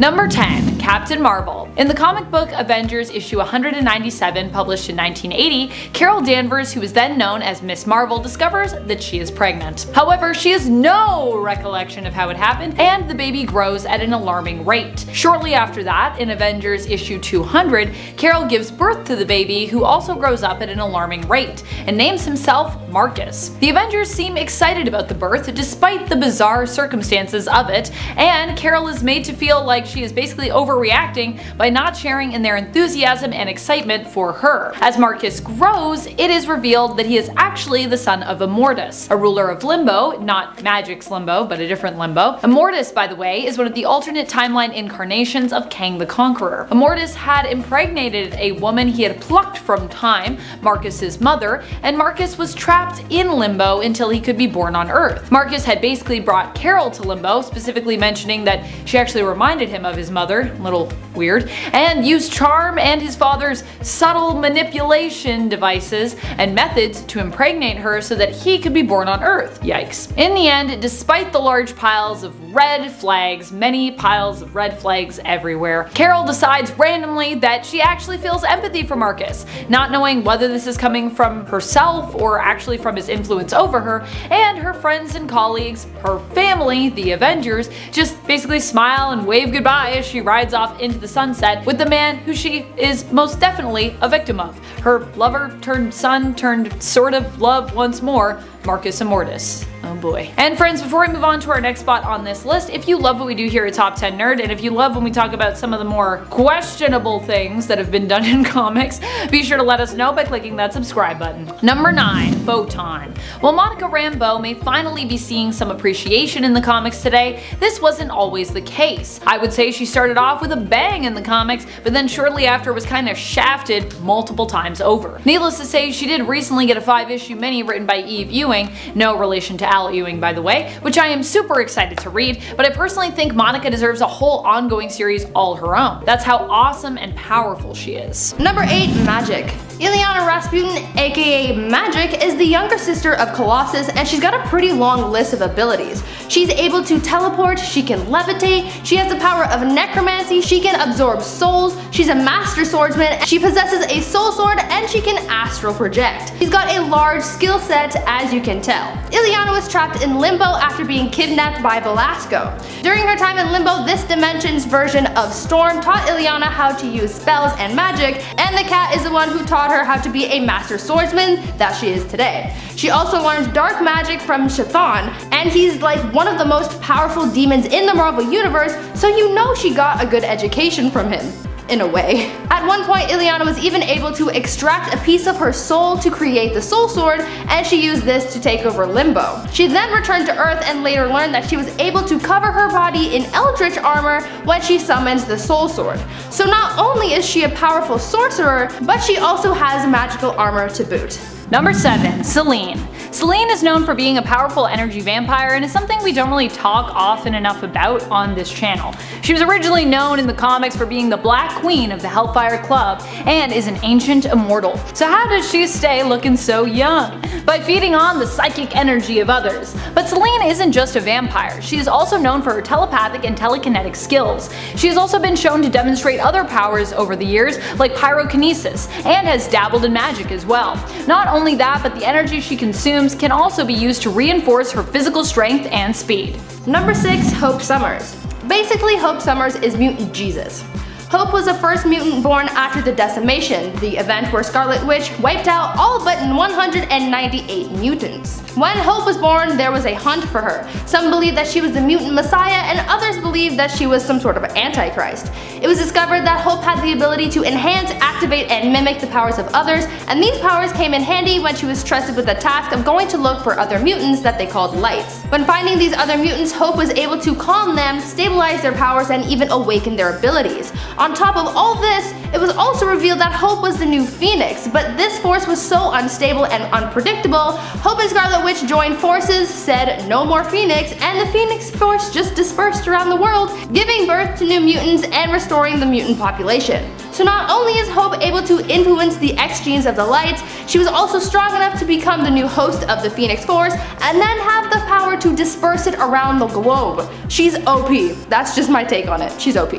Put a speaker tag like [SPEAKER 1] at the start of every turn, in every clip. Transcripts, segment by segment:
[SPEAKER 1] Number 10. Captain Marvel. In the comic book Avengers issue 197, published in 1980, Carol Danvers, who is then known as Miss Marvel, discovers that she is pregnant. However, she has no recollection of how it happened, and the baby grows at an alarming rate. Shortly after that, in Avengers issue 200, Carol gives birth to the baby, who also grows up at an alarming rate, and names himself Marcus. The Avengers seem excited about the birth, despite the bizarre circumstances of it, and Carol is made to feel like she is basically overreacting by not sharing in their enthusiasm and excitement for her. As Marcus grows, it is revealed that he is actually the son of Immortus, a ruler of Limbo, not Magic's Limbo, but a different Limbo. Immortus, by the way, is one of the alternate timeline incarnations of Kang the Conqueror. Immortus had impregnated a woman he had plucked from time, Marcus's mother, and Marcus was trapped in Limbo until he could be born on Earth. Marcus had basically brought Carol to Limbo, specifically mentioning that she actually reminded him of his mother, a little weird, and used charm and his father's subtle manipulation devices and methods to impregnate her so that he could be born on Earth. Yikes. In the end, despite the large piles of red flags, many piles of red flags everywhere, Carol decides randomly that she actually feels empathy for Marcus, not knowing whether this is coming from herself or actually from his influence over her, and her friends and colleagues, her family, the Avengers, just basically smile and wave goodbye as she rides off into the sunset with the man who she is most definitely a victim of. Her lover turned son turned sort of love once more, Marcus Immortus. Oh boy. And friends, before we move on to our next spot on this list, if you love what we do here at Top 10 Nerd, and if you love when we talk about some of the more questionable things that have been done in comics, be sure to let us know by clicking that subscribe button. Number 9. Photon. While Monica Rambeau may finally be seeing some appreciation in the comics today, this wasn't always the case. I would say she started off with a bang in the comics, but then shortly after was kind of shafted multiple times over. Needless to say, she did recently get a 5-issue mini written by Eve Ewing, no relation to Al Ewing by the way, which I am super excited to read, but I personally think Monica deserves a whole ongoing series all her own. That's how awesome and powerful she is.
[SPEAKER 2] Number 8. Magik. Illyana Rasputin, aka Magik, is the younger sister of Colossus, and she's got a pretty long list of abilities. She's able to teleport, she can levitate, she has the power of necromancy, she can absorb souls, she's a master swordsman, she possesses a soul sword, and she can astral project. She's got a large skill set, as you can tell. Illyana was trapped in Limbo after being kidnapped by Belasco. During her time in Limbo, this dimension's version of Storm taught Illyana how to use spells and magic, and the cat is the one who taught her how to be a master swordsman that she is today. She also learned dark magic from Chthon, and he's like one of the most powerful demons in the Marvel Universe, so you know she got a good education from him. In a way. At one point, Illyana was even able to extract a piece of her soul to create the Soul Sword, and she used this to take over Limbo. She then returned to Earth and later learned that she was able to cover her body in Eldritch armor when she summons the Soul Sword. So not only is she a powerful sorcerer, but she also has magical armor to boot.
[SPEAKER 1] Number 7. Selene. Selene is known for being a powerful energy vampire and is something we don't really talk often enough about on this channel. She was originally known in the comics for being the Black Queen of the Hellfire Club and is an ancient immortal. So how does she stay looking so young? By feeding on the psychic energy of others. But Selene isn't just a vampire, she is also known for her telepathic and telekinetic skills. She has also been shown to demonstrate other powers over the years, like pyrokinesis, and has dabbled in magic as well. Not only that, but the energy she consumes can also be used to reinforce her physical strength and speed.
[SPEAKER 2] Number 6. Hope Summers. Basically, Hope Summers is Mutant Jesus. Hope was the first mutant born after the Decimation, the event where Scarlet Witch wiped out all but 198 mutants. When Hope was born, there was a hunt for her. Some believed that she was the mutant messiah, and others believed that she was some sort of antichrist. It was discovered that Hope had the ability to enhance, activate, and mimic the powers of others, and these powers came in handy when she was trusted with the task of going to look for other mutants that they called lights. When finding these other mutants, Hope was able to calm them, stabilize their powers, and even awaken their abilities. On top of all this, It was also revealed that Hope was the new Phoenix, but this force was so unstable and unpredictable, Hope and Scarlet Witch joined forces, said no more Phoenix, and the Phoenix Force just dispersed around the world, giving birth to new mutants and restoring the mutant population. So not only is Hope able to influence the X genes of the lights, she was also strong enough to become the new host of the Phoenix Force and then have the power to disperse it around the globe. She's OP. That's just my take on it. She's OP.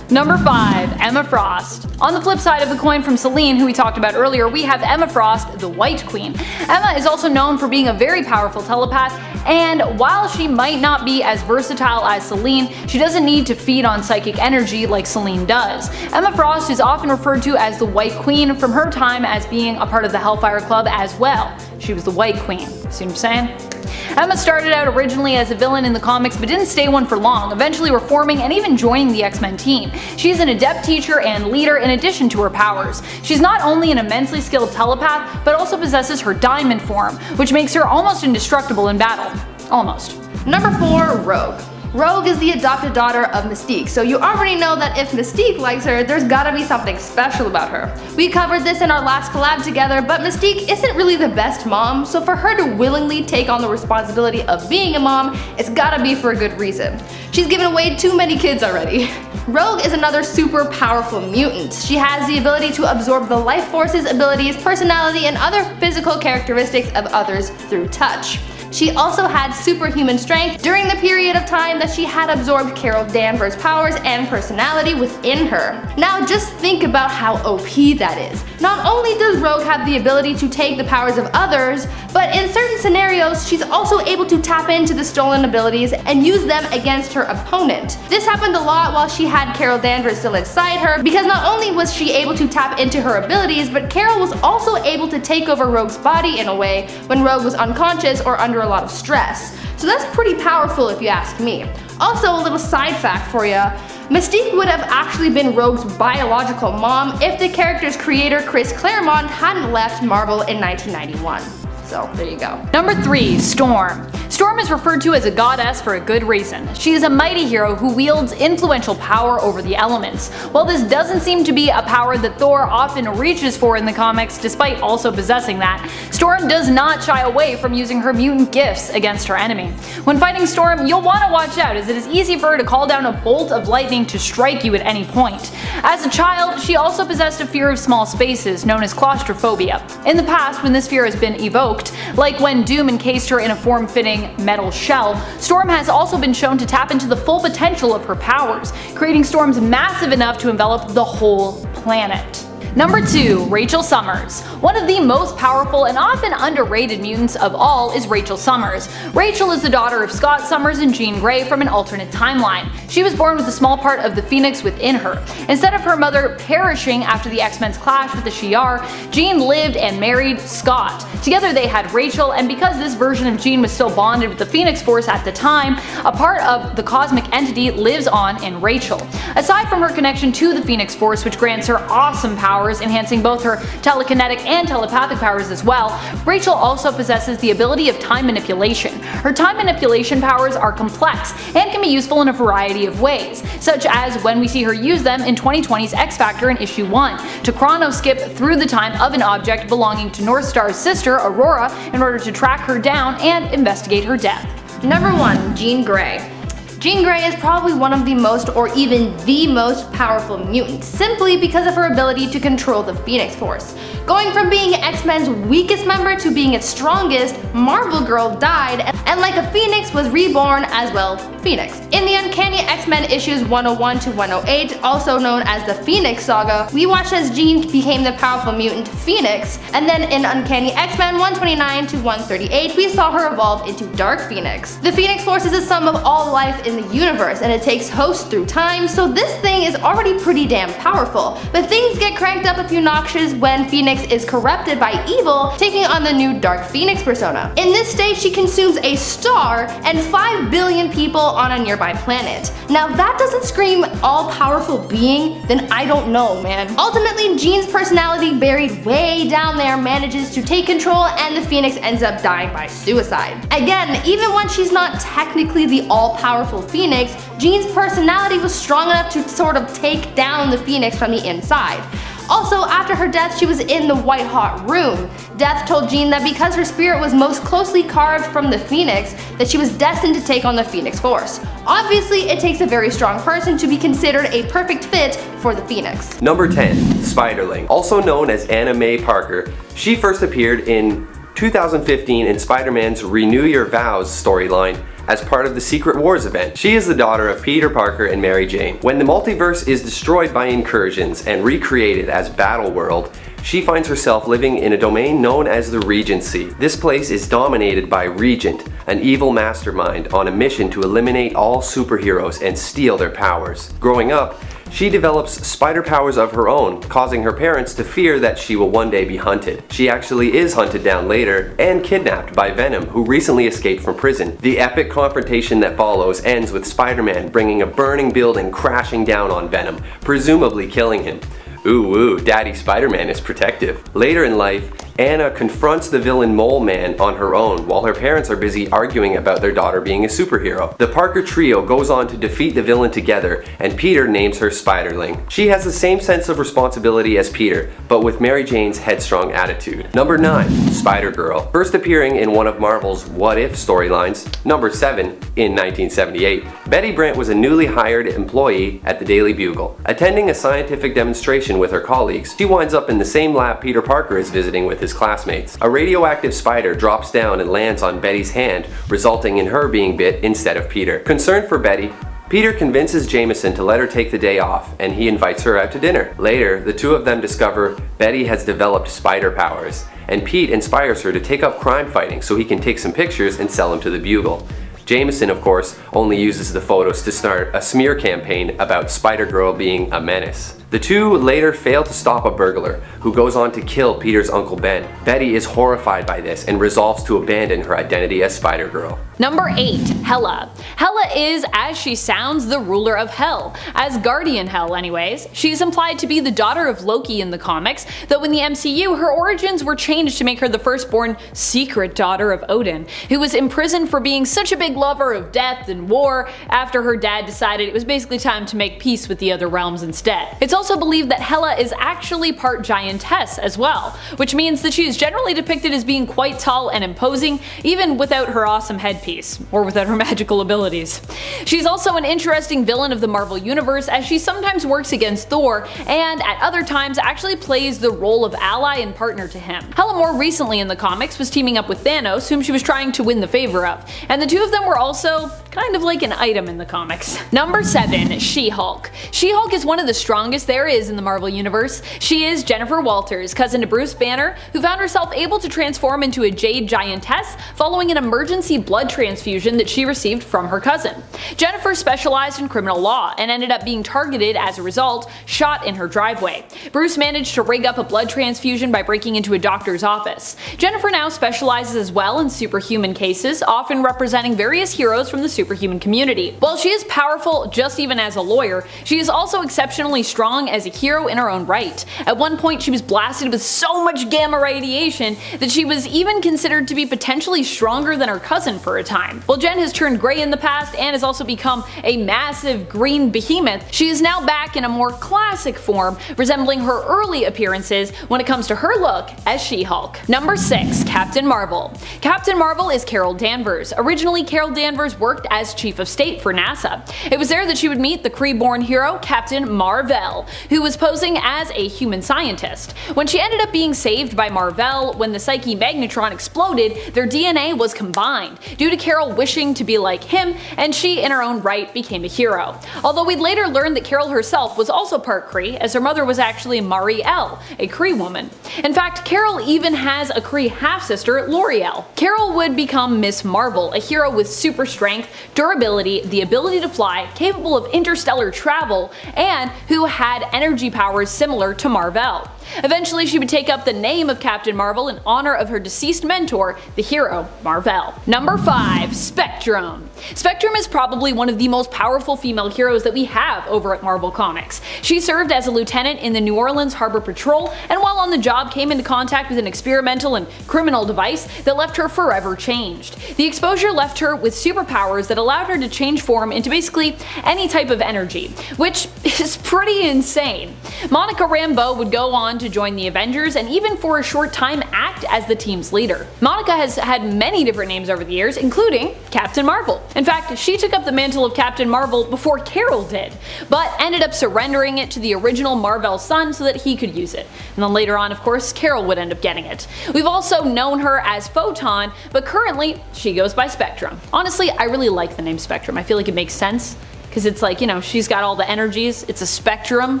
[SPEAKER 1] Number 5, Emma Frost. On the flip side of the coin from Selene, who we talked about earlier, we have Emma Frost, the White Queen. Emma is also known for being a very powerful telepath, and while she might not be as versatile as Selene, she doesn't need to feed on psychic energy like Selene does. Emma Frost is often referred to as the White Queen from her time as being a part of the Hellfire Club as well. She was the White Queen. See what I'm saying? Emma started out originally as a villain in the comics but didn't stay one for long, eventually reforming and even joining the X-Men team. She's an adept teacher and leader in addition to her powers. She's not only an immensely skilled telepath, but also possesses her diamond form, which makes her almost indestructible in battle. Almost.
[SPEAKER 2] Number 4, Rogue. Rogue is the adopted daughter of Mystique, so you already know that if Mystique likes her, there's gotta be something special about her. We covered this in our last collab together, but Mystique isn't really the best mom, so for her to willingly take on the responsibility of being a mom, it's gotta be for a good reason. She's given away too many kids already. Rogue is another super powerful mutant. She has the ability to absorb the life force's abilities, personality, and other physical characteristics of others through touch. She also had superhuman strength during the period of time that she had absorbed Carol Danvers' powers and personality within her. Now just think about how OP that is. Not only does Rogue have the ability to take the powers of others, but in certain scenarios she's also able to tap into the stolen abilities and use them against her opponent. This happened a lot while she had Carol Danvers still inside her, because not only was she able to tap into her abilities, but Carol was also able to take over Rogue's body in a way when Rogue was unconscious or under a lot of stress. So that's pretty powerful if you ask me. Also, a little side fact for ya, Mystique would have actually been Rogue's biological mom if the character's creator Chris Claremont hadn't left Marvel in 1991. So there you go.
[SPEAKER 1] Number 3, Storm. Storm is referred to as a goddess for a good reason. She is a mighty hero who wields influential power over the elements. While this doesn't seem to be a power that Thor often reaches for in the comics, despite also possessing that, Storm does not shy away from using her mutant gifts against her enemy. When fighting Storm, you'll want to watch out, as it is easy for her to call down a bolt of lightning to strike you at any point. As a child, she also possessed a fear of small spaces, known as claustrophobia. In the past, when this fear has been evoked, like when Doom encased her in a form-fitting metal shell, Storm has also been shown to tap into the full potential of her powers, creating storms massive enough to envelop the whole planet. Number 2, Rachel Summers. One of the most powerful and often underrated mutants of all is Rachel Summers. Rachel is the daughter of Scott Summers and Jean Grey from an alternate timeline. She was born with a small part of the Phoenix within her. Instead of her mother perishing after the X-Men's clash with the Shi'ar, Jean lived and married Scott. Together they had Rachel, and because this version of Jean was still bonded with the Phoenix Force at the time, a part of the cosmic entity lives on in Rachel. Aside from her connection to the Phoenix Force, which grants her awesome powers, enhancing both her telekinetic and telepathic powers as well, Rachel also possesses the ability of time manipulation. Her time manipulation powers are complex and can be useful in a variety of ways, such as when we see her use them in 2020's X-Factor in issue 1, to chrono-skip through the time of an object belonging to Northstar's sister, Aurora, in order to track her down and investigate her death.
[SPEAKER 2] Number 1, Jean Grey. Jean Grey is probably one of the most, or even the most powerful mutants, simply because of her ability to control the Phoenix Force. Going from being X-Men's weakest member to being its strongest, Marvel Girl died, and like a phoenix was reborn as well, Phoenix. In the Uncanny X-Men issues 101 to 108, also known as the Phoenix Saga, we watched as Jean became the powerful mutant Phoenix, and then in Uncanny X-Men 129 to 138, we saw her evolve into Dark Phoenix. The Phoenix Force is the sum of all life in the universe, and it takes hosts through time, so this thing is already pretty damn powerful. But things get cranked up a few notches when Phoenix is corrupted by evil, taking on the new Dark Phoenix persona. In this state, she consumes a star and 5 billion people on a nearby planet. Now if that doesn't scream all-powerful being, then I don't know, man. Ultimately, Jean's personality, buried way down there, manages to take control, and the Phoenix ends up dying by suicide. Again, even when she's not technically the all-powerful Phoenix, Jean's personality was strong enough to sort of take down the Phoenix from the inside. Also, after her death, she was in the white hot room. Death told Jean that because her spirit was most closely carved from the Phoenix, that she was destined to take on the Phoenix Force. Obviously, it takes a very strong person to be considered a perfect fit for the Phoenix.
[SPEAKER 3] Number 10. Spiderling. Also known as Anna May Parker, she first appeared in 2015 in Spider-Man's Renew Your Vows storyline as part of the Secret Wars event. She is the daughter of Peter Parker and Mary Jane. When the multiverse is destroyed by incursions and recreated as Battleworld, she finds herself living in a domain known as the Regency. This place is dominated by Regent, an evil mastermind on a mission to eliminate all superheroes and steal their powers. Growing up, she develops spider powers of her own, causing her parents to fear that she will one day be hunted. She actually is hunted down later and kidnapped by Venom, who recently escaped from prison. The epic confrontation that follows ends with Spider-Man bringing a burning building crashing down on Venom, presumably killing him. Ooh, ooh, Daddy Spider-Man is protective. Later in life, Anna confronts the villain Mole Man on her own while her parents are busy arguing about their daughter being a superhero. The Parker trio goes on to defeat the villain together, and Peter names her Spiderling. She has the same sense of responsibility as Peter, but with Mary Jane's headstrong attitude. Number 9. Spider-Girl. First appearing in one of Marvel's What If storylines, number 7, in 1978. Betty Brant was a newly hired employee at the Daily Bugle. Attending a scientific demonstration with her colleagues, she winds up in the same lab Peter Parker is visiting with his classmates. A radioactive spider drops down and lands on Betty's hand, resulting in her being bit instead of Peter. Concerned for Betty, Peter convinces Jameson to let her take the day off, and he invites her out to dinner. Later, the two of them discover Betty has developed spider powers, and Pete inspires her to take up crime fighting so he can take some pictures and sell them to the Bugle. Jameson, of course, only uses the photos to start a smear campaign about Spider-Girl being a menace. The two later fail to stop a burglar, who goes on to kill Peter's Uncle Ben. Betty is horrified by this and resolves to abandon her identity as Spider-Girl.
[SPEAKER 1] Number 8. Hela. Hela is, as she sounds, the ruler of Hell. As Guardian Hell anyways. She's implied to be the daughter of Loki in the comics, though in the MCU her origins were changed to make her the firstborn secret daughter of Odin, who was imprisoned for being such a big lover of death and war after her dad decided it was basically time to make peace with the other realms instead. It's also believed that Hela is actually part giantess as well, which means that she is generally depicted as being quite tall and imposing, even without her awesome headpiece, or without her magical abilities. She's also an interesting villain of the Marvel Universe, as she sometimes works against Thor, and at other times actually plays the role of ally and partner to him. Hela more recently in the comics was teaming up with Thanos, whom she was trying to win the favor of, and the two of them were also kind of like an item in the comics. Number 7. She-Hulk. She-Hulk is one of the strongest there is in the Marvel Universe. She is Jennifer Walters, cousin to Bruce Banner, who found herself able to transform into a jade giantess following an emergency blood transfusion that she received from her cousin. Jennifer specialized in criminal law and ended up being targeted as a result, shot in her driveway. Bruce managed to rig up a blood transfusion by breaking into a doctor's office. Jennifer now specializes as well in superhuman cases, often representing various heroes from the superhuman community. While she is powerful just even as a lawyer, she is also exceptionally strong as a hero in her own right. At one point she was blasted with so much gamma radiation that she was even considered to be potentially stronger than her cousin for a time. While Jen has turned grey in the past and has also become a massive green behemoth, she is now back in a more classic form, resembling her early appearances when it comes to her look as She-Hulk. Number 6. Captain Marvel. Captain Marvel is Carol Danvers. Originally, Carol Danvers worked as Chief of State for NASA. It was there that she would meet the Kree-born hero Captain Mar-Vell, who was posing as a human scientist. When she ended up being saved by Mar-Vell when the Psyche Magnetron exploded, their DNA was combined, due to Carol wishing to be like him, and she in her own right became a hero. Although we'd later learn that Carol herself was also part Kree, as her mother was actually Mari-El, a Kree woman. In fact, Carol even has a Kree half-sister, L'Oreal. Carol would become Miss Marvel, a hero with super strength, durability, the ability to fly, capable of interstellar travel, and who had energy powers similar to Mar-Vell. Eventually, she would take up the name of Captain Marvel in honor of her deceased mentor, the hero Mar-Vell. Number 5. Spectrum. Spectrum is probably one of the most powerful female heroes that we have over at Marvel Comics. She served as a lieutenant in the New Orleans Harbor Patrol, and while on the job came into contact with an experimental and criminal device that left her forever changed. The exposure left her with superpowers that allowed her to change form into basically any type of energy, which is pretty insane. Monica Rambeau would go on to join the Avengers and even for a short time act as the team's leader. Monica has had many different names over the years, including Captain Marvel. In fact, she took up the mantle of Captain Marvel before Carol did, but ended up surrendering it to the original Mar-Vell's son so that he could use it. And then later on, of course, Carol would end up getting it. We've also known her as Photon, but currently she goes by Spectrum. Honestly, I really like the name Spectrum. I feel like it makes sense, because it's like, you know, she's got all the energies, it's a spectrum,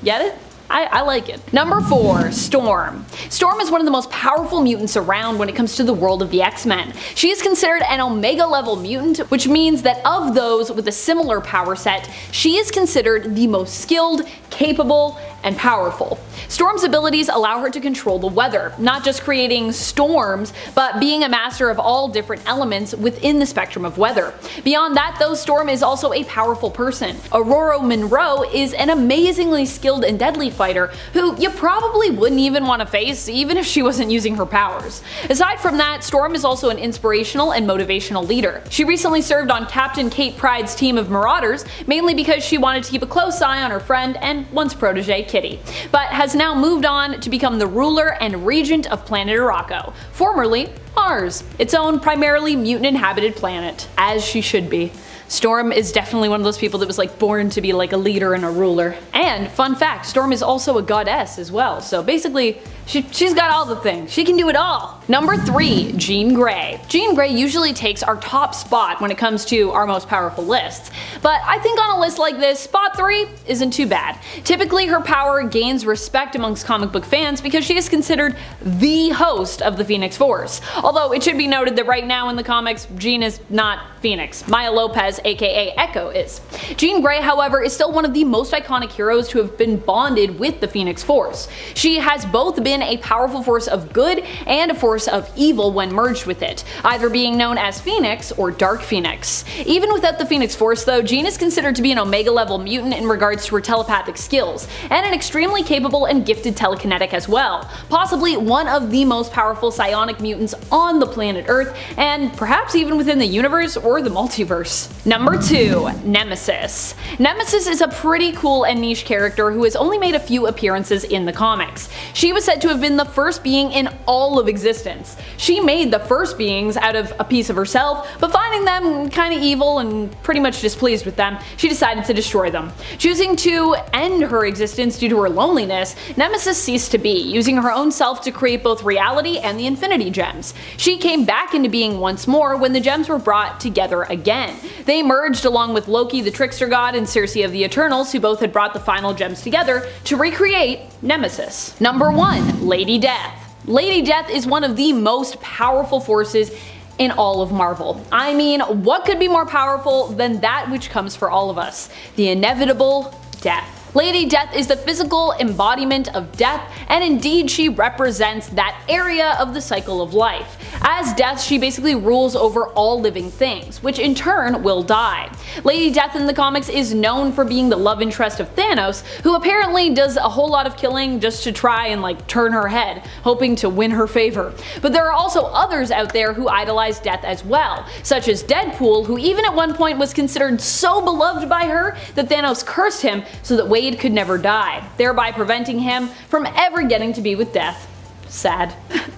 [SPEAKER 1] get it? I like it. Number 4. Storm. Storm is one of the most powerful mutants around when it comes to the world of the X-Men. She is considered an Omega level mutant, which means that of those with a similar power set, she is considered the most skilled, capable, and powerful. Storm's abilities allow her to control the weather, not just creating storms, but being a master of all different elements within the spectrum of weather. Beyond that though, Storm is also a powerful person. Aurora Monroe is an amazingly skilled and deadly fighter who you probably wouldn't even want to face even if she wasn't using her powers. Aside from that, Storm is also an inspirational and motivational leader. She recently served on Captain Kate Pryde's team of Marauders, mainly because she wanted to keep a close eye on her friend and once protege Kitty, but has now moved on to become the ruler and regent of planet Arakko, formerly Mars, its own primarily mutant inhabited planet, as she should be. Storm is definitely one of those people that was like born to be like a leader and a ruler. And fun fact, Storm is also a goddess as well, so basically she's got all the things. She can do it all. Number 3. Jean Grey. Jean Grey usually takes our top spot when it comes to our most powerful lists, but I think on a list like this, spot 3 isn't too bad. Typically her power gains respect amongst comic book fans because she is considered the host of the Phoenix Force. Although it should be noted that right now in the comics, Jean is not Phoenix. Maya Lopez, aka Echo, is. Jean Grey, however, is still one of the most iconic heroes to have been bonded with the Phoenix Force. She has both been a powerful force of good and a force of evil when merged with it, either being known as Phoenix or Dark Phoenix. Even without the Phoenix Force though, Jean is considered to be an Omega level mutant in regards to her telepathic skills, and an extremely capable and gifted telekinetic as well, possibly one of the most powerful psionic mutants on the planet Earth, and perhaps even within the universe or the multiverse. Number 2. Nemesis. Nemesis is a pretty cool and niche character who has only made a few appearances in the comics. She was said to have been the first being in all of existence. She made the first beings out of a piece of herself, but finding them kinda evil and pretty much displeased with them, she decided to destroy them. Choosing to end her existence due to her loneliness, Nemesis ceased to be, using her own self to create both reality and the Infinity Gems. She came back into being once more when the gems were brought together again. They merged along with Loki the Trickster God and Circe of the Eternals, who both had brought the final gems together to recreate Nemesis. Number 1. Lady Death. Lady Death is one of the most powerful forces in all of Marvel. I mean, what could be more powerful than that which comes for all of us? The inevitable death. Lady Death is the physical embodiment of death, and indeed she represents that area of the cycle of life. As Death, she basically rules over all living things, which in turn will die. Lady Death in the comics is known for being the love interest of Thanos, who apparently does a whole lot of killing just to try and like turn her head, hoping to win her favor. But there are also others out there who idolize Death as well, such as Deadpool, who even at one point was considered so beloved by her that Thanos cursed him so that Wade could never die, thereby preventing him from ever getting to be with Death. Sad.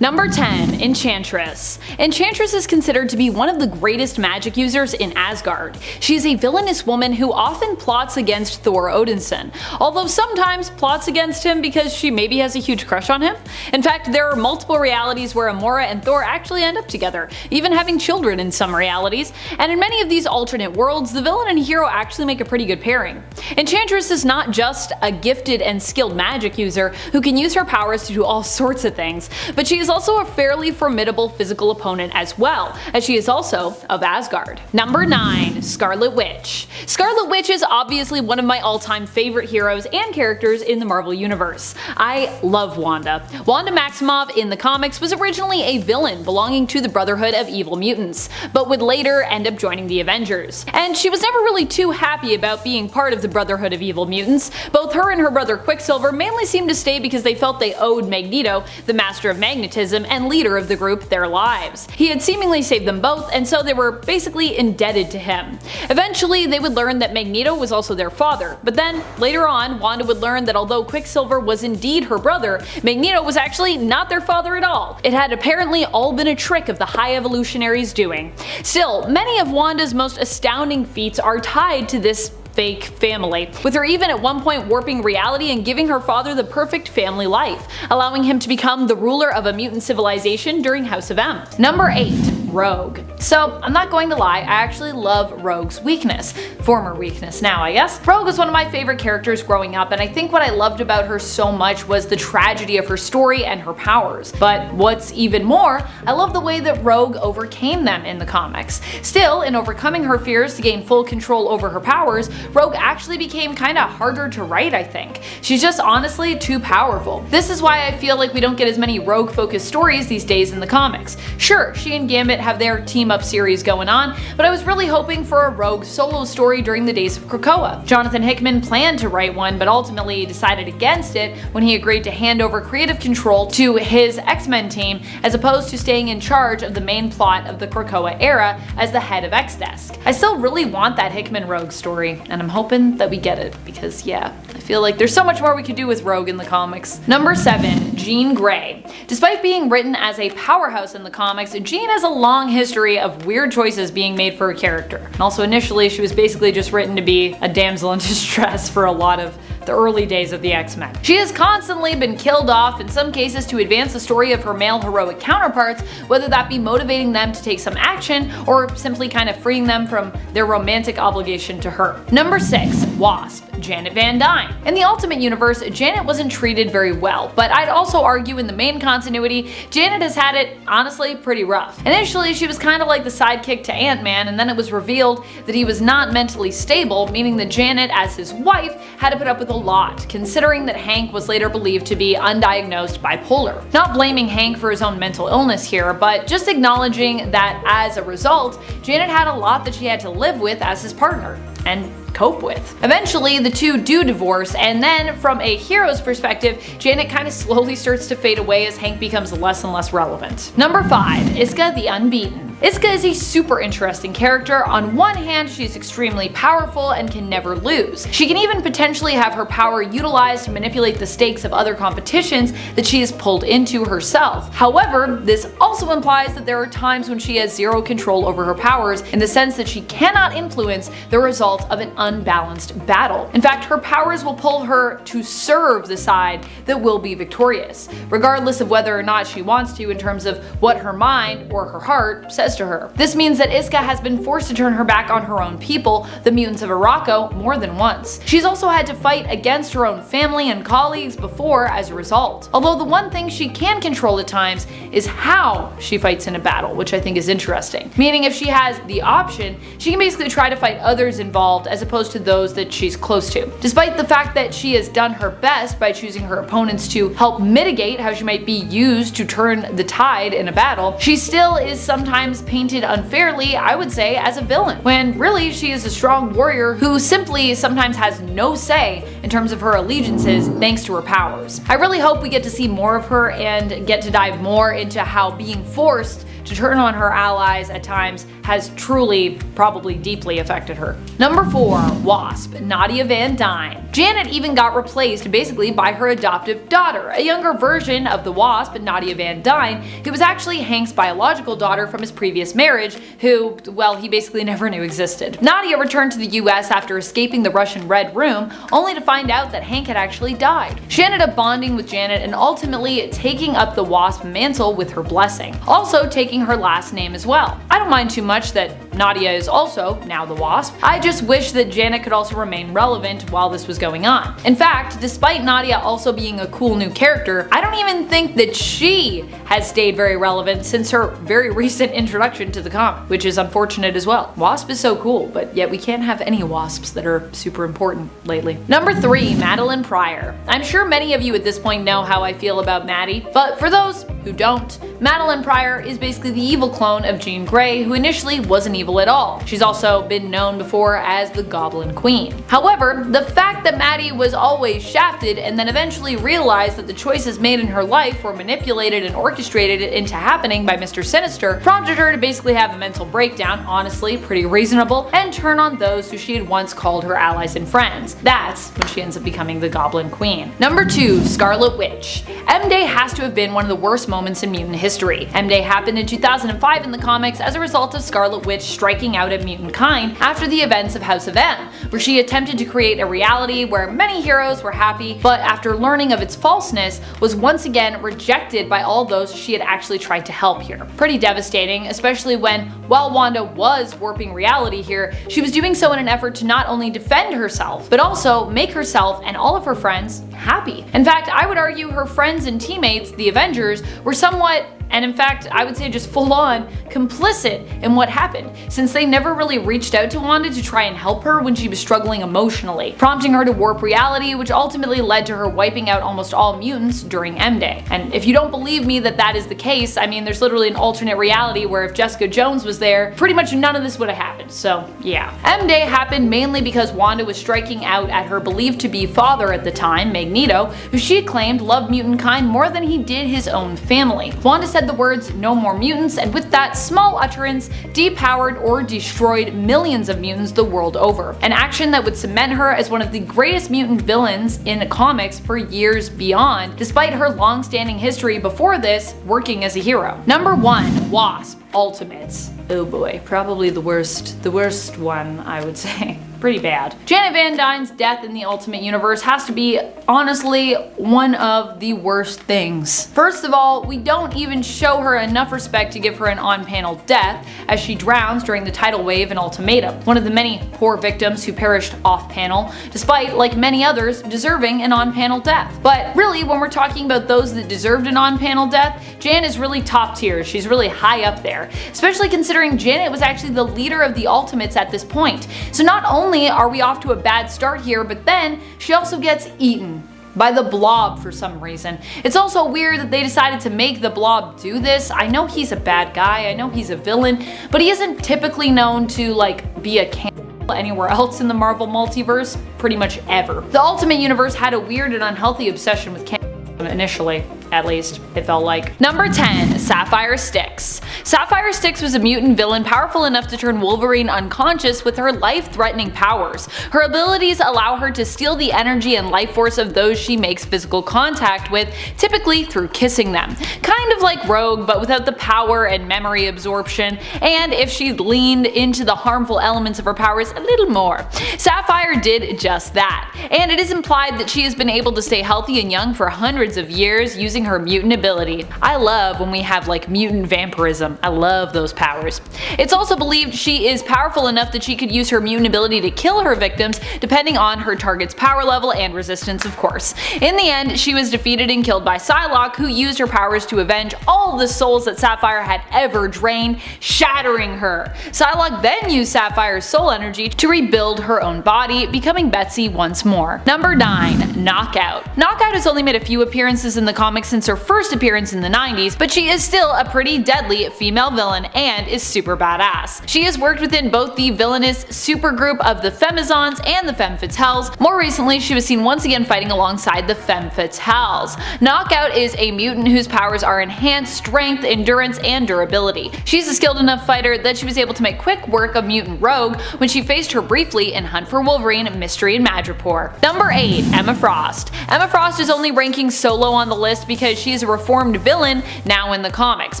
[SPEAKER 1] Number 10. Enchantress. Enchantress is considered to be one of the greatest magic users in Asgard. She is a villainous woman who often plots against Thor Odinson, although sometimes plots against him because she maybe has a huge crush on him. In fact, there are multiple realities where Amora and Thor actually end up together, even having children in some realities, and in many of these alternate worlds, the villain and hero actually make a pretty good pairing. Enchantress is not just a gifted and skilled magic user who can use her powers to do all sorts of things, but she is also a fairly formidable physical opponent as well, as she is also of Asgard. Number 9. Scarlet Witch. Scarlet Witch is obviously one of my all-time favorite heroes and characters in the Marvel Universe. I love Wanda. Wanda Maximoff in the comics was originally a villain belonging to the Brotherhood of Evil Mutants, but would later end up joining the Avengers. And she was never really too happy about being part of the Brotherhood of Evil Mutants. Both her and her brother Quicksilver mainly seemed to stay because they felt they owed Magneto, the master of magnetism and leader of the group, their lives. He had seemingly saved them both, and so they were basically indebted to him. Eventually, they would learn that Magneto was also their father, but then later on, Wanda would learn that although Quicksilver was indeed her brother, Magneto was actually not their father at all. It had apparently all been a trick of the High Evolutionaries' doing. Still, many of Wanda's most astounding feats are tied to this fake family, with her even at one point warping reality and giving her father the perfect family life, allowing him to become the ruler of a mutant civilization during House of M. Number 8. Rogue. So, I'm not going to lie, I actually love Rogue's weakness. Former weakness now, I guess. Rogue was one of my favorite characters growing up, and I think what I loved about her so much was the tragedy of her story and her powers. But what's even more, I love the way that Rogue overcame them in the comics. Still, in overcoming her fears to gain full control over her powers, Rogue actually became kinda harder to write, I think. She's just honestly too powerful. This is why I feel like we don't get as many Rogue-focused stories these days in the comics. Sure, she and Gambit have their team-up series going on, but I was really hoping for a Rogue solo story during the days of Krakoa. Jonathan Hickman planned to write one, but ultimately decided against it when he agreed to hand over creative control to his X-Men team, as opposed to staying in charge of the main plot of the Krakoa era as the head of X-Desk. I still really want that Hickman Rogue story, and I'm hoping that we get it, because yeah, I feel like there's so much more we could do with Rogue in the comics. Number 7. Jean Grey. Despite being written as a powerhouse in the comics, Jean has a long history of weird choices being made for her character. And also initially she was basically just written to be a damsel in distress for a lot of the early days of the X-Men. She has constantly been killed off, in some cases to advance the story of her male heroic counterparts, whether that be motivating them to take some action or simply kind of freeing them from their romantic obligation to her. Number 6. Wasp. Janet Van Dyne. In the Ultimate Universe, Janet wasn't treated very well, but I'd also argue in the main continuity, Janet has had it, honestly, pretty rough. Initially, she was kind of like the sidekick to Ant-Man, and then it was revealed that he was not mentally stable, meaning that Janet, as his wife, had to put up with a lot, considering that Hank was later believed to be undiagnosed bipolar. Not blaming Hank for his own mental illness here, but just acknowledging that as a result, Janet had a lot that she had to live with as his partner and cope with. Eventually, the two do divorce, and then from a hero's perspective, Janet kind of slowly starts to fade away as Hank becomes less and less relevant. Number 5. Iska the Unbeaten. Iska is a super interesting character. On one hand, she's extremely powerful and can never lose. She can even potentially have her power utilized to manipulate the stakes of other competitions that she is pulled into herself. However, this also implies that there are times when she has zero control over her powers, in the sense that she cannot influence the result of an unbalanced battle. In fact, her powers will pull her to serve the side that will be victorious, regardless of whether or not she wants to, in terms of what her mind or her heart says to her. This means that Iska has been forced to turn her back on her own people, the mutants of Arakko, more than once. She's also had to fight against her own family and colleagues before as a result. Although the one thing she can control at times is how she fights in a battle, which I think is interesting. Meaning if she has the option, she can basically try to fight others involved as opposed to those that she's close to. Despite the fact that she has done her best by choosing her opponents to help mitigate how she might be used to turn the tide in a battle, she still is sometimes painted unfairly, I would say, as a villain, when really she is a strong warrior who simply sometimes has no say in terms of her allegiances thanks to her powers. I really hope we get to see more of her and get to dive more into how being forced to turn on her allies at times has truly, probably deeply affected her. Number 4. Wasp. Nadia Van Dyne. Janet even got replaced basically by her adoptive daughter, a younger version of the Wasp, Nadia Van Dyne, who was actually Hank's biological daughter from his previous marriage, who, well, he basically never knew existed. Nadia returned to the US after escaping the Russian Red Room, only to find out that Hank had actually died. She ended up bonding with Janet and ultimately taking up the Wasp mantle with her blessing, also taking her last name as well. I don't mind too much that Nadia is also now the Wasp. I just wish that Janet could also remain relevant while this was going on. In fact, despite Nadia also being a cool new character, I don't even think that she has stayed very relevant since her very recent introduction to the comic, which is unfortunate as well. Wasp is so cool, but yet we can't have any Wasps that are super important lately. Number 3, Madelyne Pryor. I'm sure many of you at this point know how I feel about Maddie, but for those who don't, Madelyne Pryor is basically the evil clone of Jean Grey, who initially wasn't evil at all. She's also been known before as the Goblin Queen. However, the fact that Maddie was always shafted and then eventually realized that the choices made in her life were manipulated and orchestrated into happening by Mr. Sinister prompted her to basically have a mental breakdown, honestly pretty reasonable, and turn on those who she had once called her allies and friends. That's when she ends up becoming the Goblin Queen. Number 2, Scarlet Witch. M-Day has to have been one of the worst moments in mutant history. M-Day happened in 2005 in the comics as a result of Scarlet Witch striking out at mutant kind after the events of House of M, where she attempted to create a reality where many heroes were happy, but after learning of its falseness, was once again rejected by all those she had actually tried to help here. Pretty devastating, especially when, while Wanda was warping reality here, she was doing so in an effort to not only defend herself, but also make herself and all of her friends happy. In fact, I would argue her friends and teammates, the Avengers, were somewhat, and in fact I would say just full on, complicit in what happened, since they never really reached out to Wanda to try and help her when she was struggling emotionally, prompting her to warp reality, which ultimately led to her wiping out almost all mutants during M-Day. And if you don't believe me that that is the case, I mean there's literally an alternate reality where if Jessica Jones was there, pretty much none of this would have happened, so yeah. M-Day happened mainly because Wanda was striking out at her believed to be father at the time, Magneto, who she claimed loved mutant kind more than he did his own family. Wanda said the words "no more mutants," and with that small utterance, depowered or destroyed millions of mutants the world over, an action that would cement her as one of the greatest mutant villains in comics for years beyond, despite her long-standing history before this working as a hero. Number 1, Wasp Ultimates. Oh boy, probably the worst one, I would say. Pretty bad. Janet Van Dyne's death in the Ultimate Universe has to be, honestly, one of the worst things. First of all, we don't even show her enough respect to give her an on-panel death, as she drowns during the tidal wave in Ultimatum, one of the many poor victims who perished off-panel, despite, like many others, deserving an on-panel death. But really, when we're talking about those that deserved an on-panel death, Jan is really top tier. She's really high up there, especially considering Janet was actually the leader of the Ultimates at this point. So not only are we off to a bad start here, but then she also gets eaten by the Blob for some reason. It's also weird that they decided to make the Blob do this. I know he's a bad guy, I know he's a villain, but he isn't typically known to like be a cannibal anywhere else in the Marvel multiverse, pretty much ever. The Ultimate Universe had a weird and unhealthy obsession with cannibalism initially. At least, it felt like. Number 10, Sapphire Styx. Sapphire Styx was a mutant villain powerful enough to turn Wolverine unconscious with her life-threatening powers. Her abilities allow her to steal the energy and life force of those she makes physical contact with, typically through kissing them. Kind of like Rogue, but without the power and memory absorption, and if she leaned into the harmful elements of her powers a little more. Sapphire did just that, and it is implied that she has been able to stay healthy and young for hundreds of years using her mutant ability. I love when we have like mutant vampirism. I love those powers. It's also believed she is powerful enough that she could use her mutant ability to kill her victims depending on her target's power level and resistance, of course. In the end, she was defeated and killed by Psylocke, who used her powers to avenge all the souls that Sapphire had ever drained, shattering her. Psylocke then used Sapphire's soul energy to rebuild her own body, becoming Betsy once more. Number 9, Knockout. Knockout has only made a few appearances in the comics since her first appearance in the 90s, but she is still a pretty deadly female villain and is super badass. She has worked within both the villainous supergroup of the Femizons and the Femme Fatales. More recently, she was seen once again fighting alongside the Femme Fatales. Knockout is a mutant whose powers are enhanced strength, endurance, and durability. She's a skilled enough fighter that she was able to make quick work of Mutant Rogue when she faced her briefly in Hunt for Wolverine, Mystery in Madripoor. Number 8, Emma Frost. Emma Frost is only ranking so low on the list because she is a reformed villain now in the comics,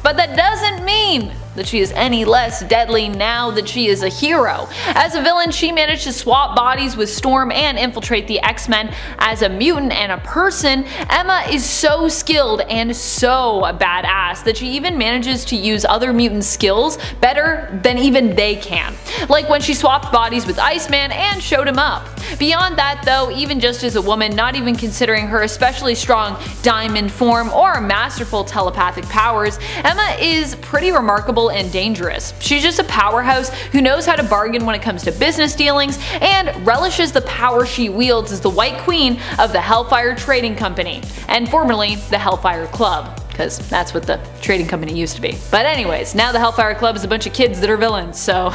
[SPEAKER 1] but that doesn't mean that she is any less deadly now that she is a hero. As a villain, she managed to swap bodies with Storm and infiltrate the X-Men. As a mutant and a person, Emma is so skilled and so badass that she even manages to use other mutant skills better than even they can. Like when she swapped bodies with Iceman and showed him up. Beyond that though, even just as a woman, not even considering her especially strong diamond form or masterful telepathic powers, Emma is pretty remarkable and dangerous. She's just a powerhouse who knows how to bargain when it comes to business dealings and relishes the power she wields as the White Queen of the Hellfire Trading Company, and formerly the Hellfire Club, because that's what the trading company used to be. But anyways, now the Hellfire Club is a bunch of kids that are villains, so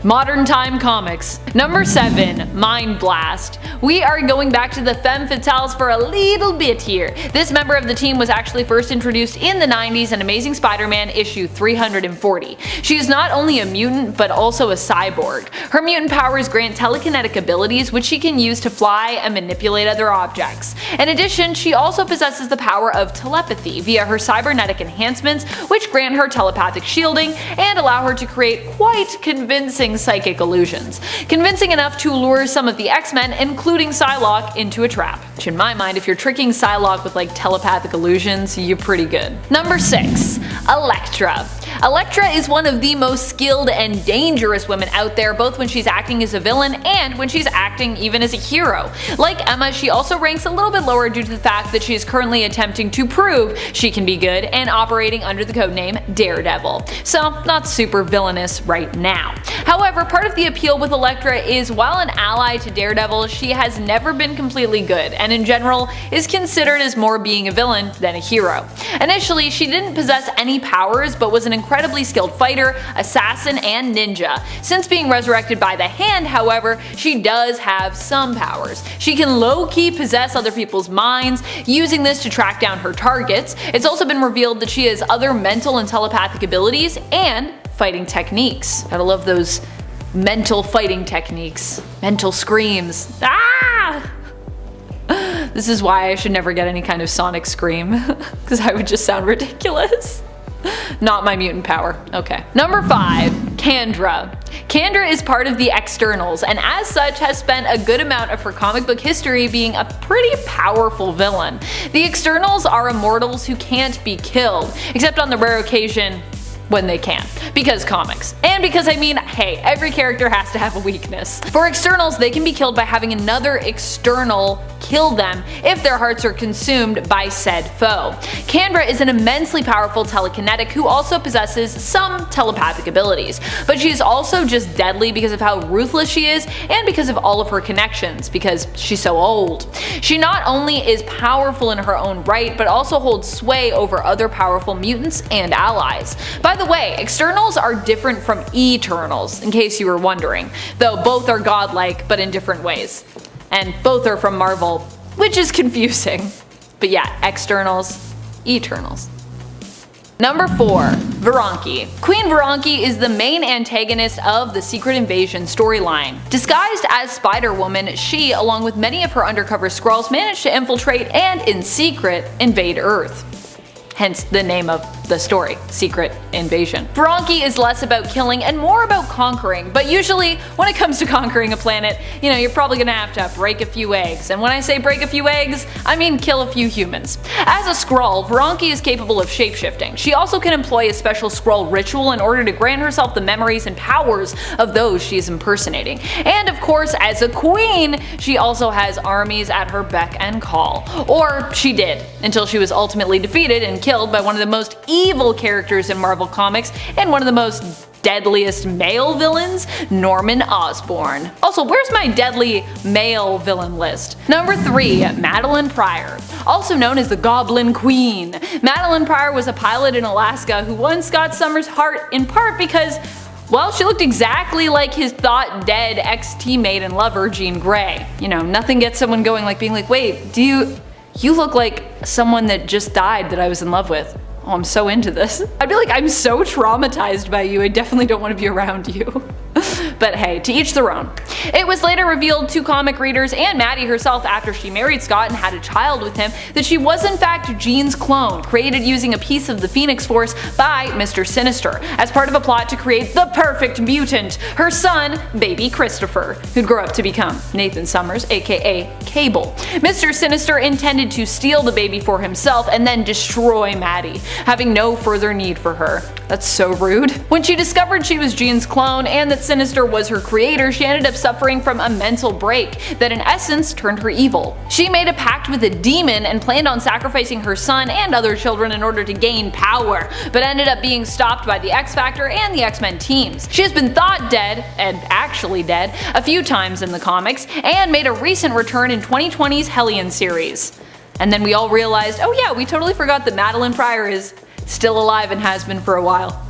[SPEAKER 1] modern time comics. Number 7, Mind Blast. We are going back to the femme fatales for a little bit here. This member of the team was actually first introduced in the 90s in Amazing Spider-Man issue 340. She is not only a mutant but also a cyborg. Her mutant powers grant telekinetic abilities which she can use to fly and manipulate other objects. In addition, she also possesses the power of telepathy via her cybernetic enhancements, which grant her telepathic shielding and allow her to create quite convincing psychic illusions. Convincing enough to lure some of the X-Men, including Psylocke, into a trap. Which in my mind, if you're tricking Psylocke with like telepathic illusions, you're pretty good. Number 6, Elektra. Elektra is one of the most skilled and dangerous women out there, both when she's acting as a villain and when she's acting even as a hero. Like Emma, she also ranks a little bit lower due to the fact that she is currently attempting to prove she can be good and operating under the codename Daredevil. So not super villainous right now. However, part of the appeal with Elektra is while an ally to Daredevil, she has never been completely good and in general is considered as more being a villain than a hero. Initially, she didn't possess any powers but was an incredibly skilled fighter, assassin, and ninja. Since being resurrected by the Hand, however, she does have some powers. She can low-key possess other people's minds, using this to track down her targets. It's also been revealed that she has other mental and telepathic abilities and fighting techniques. Gotta love those mental fighting techniques. Mental screams. Ah! This is why I should never get any kind of sonic scream, because I would just sound ridiculous. Not my mutant power. Okay. Number 5, Kandra. Kandra is part of the Externals and as such has spent a good amount of her comic book history being a pretty powerful villain. The Externals are immortals who can't be killed, except on the rare occasion when they can. Because comics. And because I mean, hey, every character has to have a weakness. For Externals, they can be killed by having another external kill them if their hearts are consumed by said foe. Kandra is an immensely powerful telekinetic who also possesses some telepathic abilities, but she is also just deadly because of how ruthless she is and because of all of her connections, because she's so old. She not only is powerful in her own right, but also holds sway over other powerful mutants and allies. By the way, Externals are different from Eternals, in case you were wondering, though both are godlike but in different ways. And both are from Marvel, which is confusing. But yeah, Externals, Eternals. Number 4, Veranke. Queen Veranke is the main antagonist of the Secret Invasion storyline. Disguised as Spider-Woman, she, along with many of her undercover Skrulls, managed to infiltrate and, in secret, invade Earth. Hence the name of the story, Secret Invasion. Veranke is less about killing and more about conquering, but usually when it comes to conquering a planet, you're probably gonna have to break a few eggs. And when I say break a few eggs, I mean kill a few humans. As a Skrull, Veranke is capable of shapeshifting. She also can employ a special Skrull ritual in order to grant herself the memories and powers of those she is impersonating. And of course, as a queen, she also has armies at her beck and call. Or she did, until she was ultimately defeated and killed by one of the most evil characters in Marvel Comics and one of the most deadliest male villains, Norman Osborn. Also, where's my deadly male villain list? Number 3, Madelyne Pryor. Also known as the Goblin Queen. Madelyne Pryor was a pilot in Alaska who won Scott Summers' heart in part because, well, she looked exactly like his thought dead ex-teammate and lover, Jean Grey. Nothing gets someone going like being like, wait, you look like someone that just died that I was in love with. Oh, I'm so into this. I'd be like, I'm so traumatized by you, I definitely don't want to be around you. But hey, to each their own. It was later revealed to comic readers and Maddie herself after she married Scott and had a child with him that she was in fact Jean's clone, created using a piece of the Phoenix Force by Mr. Sinister, as part of a plot to create the perfect mutant, her son, baby Christopher, who'd grow up to become Nathan Summers, aka Cable. Mr. Sinister intended to steal the baby for himself and then destroy Maddie, having no further need for her. That's so rude. When she discovered she was Jean's clone and that Sinister was her creator, she ended up suffering from a mental break that in essence turned her evil. She made a pact with a demon and planned on sacrificing her son and other children in order to gain power, but ended up being stopped by the X-Factor and the X-Men teams. She has been thought dead, and actually dead, a few times in the comics, and made a recent return in 2020's Hellion series. And then we all realized, oh yeah, we totally forgot that Madeline Pryor is still alive and has been for a while.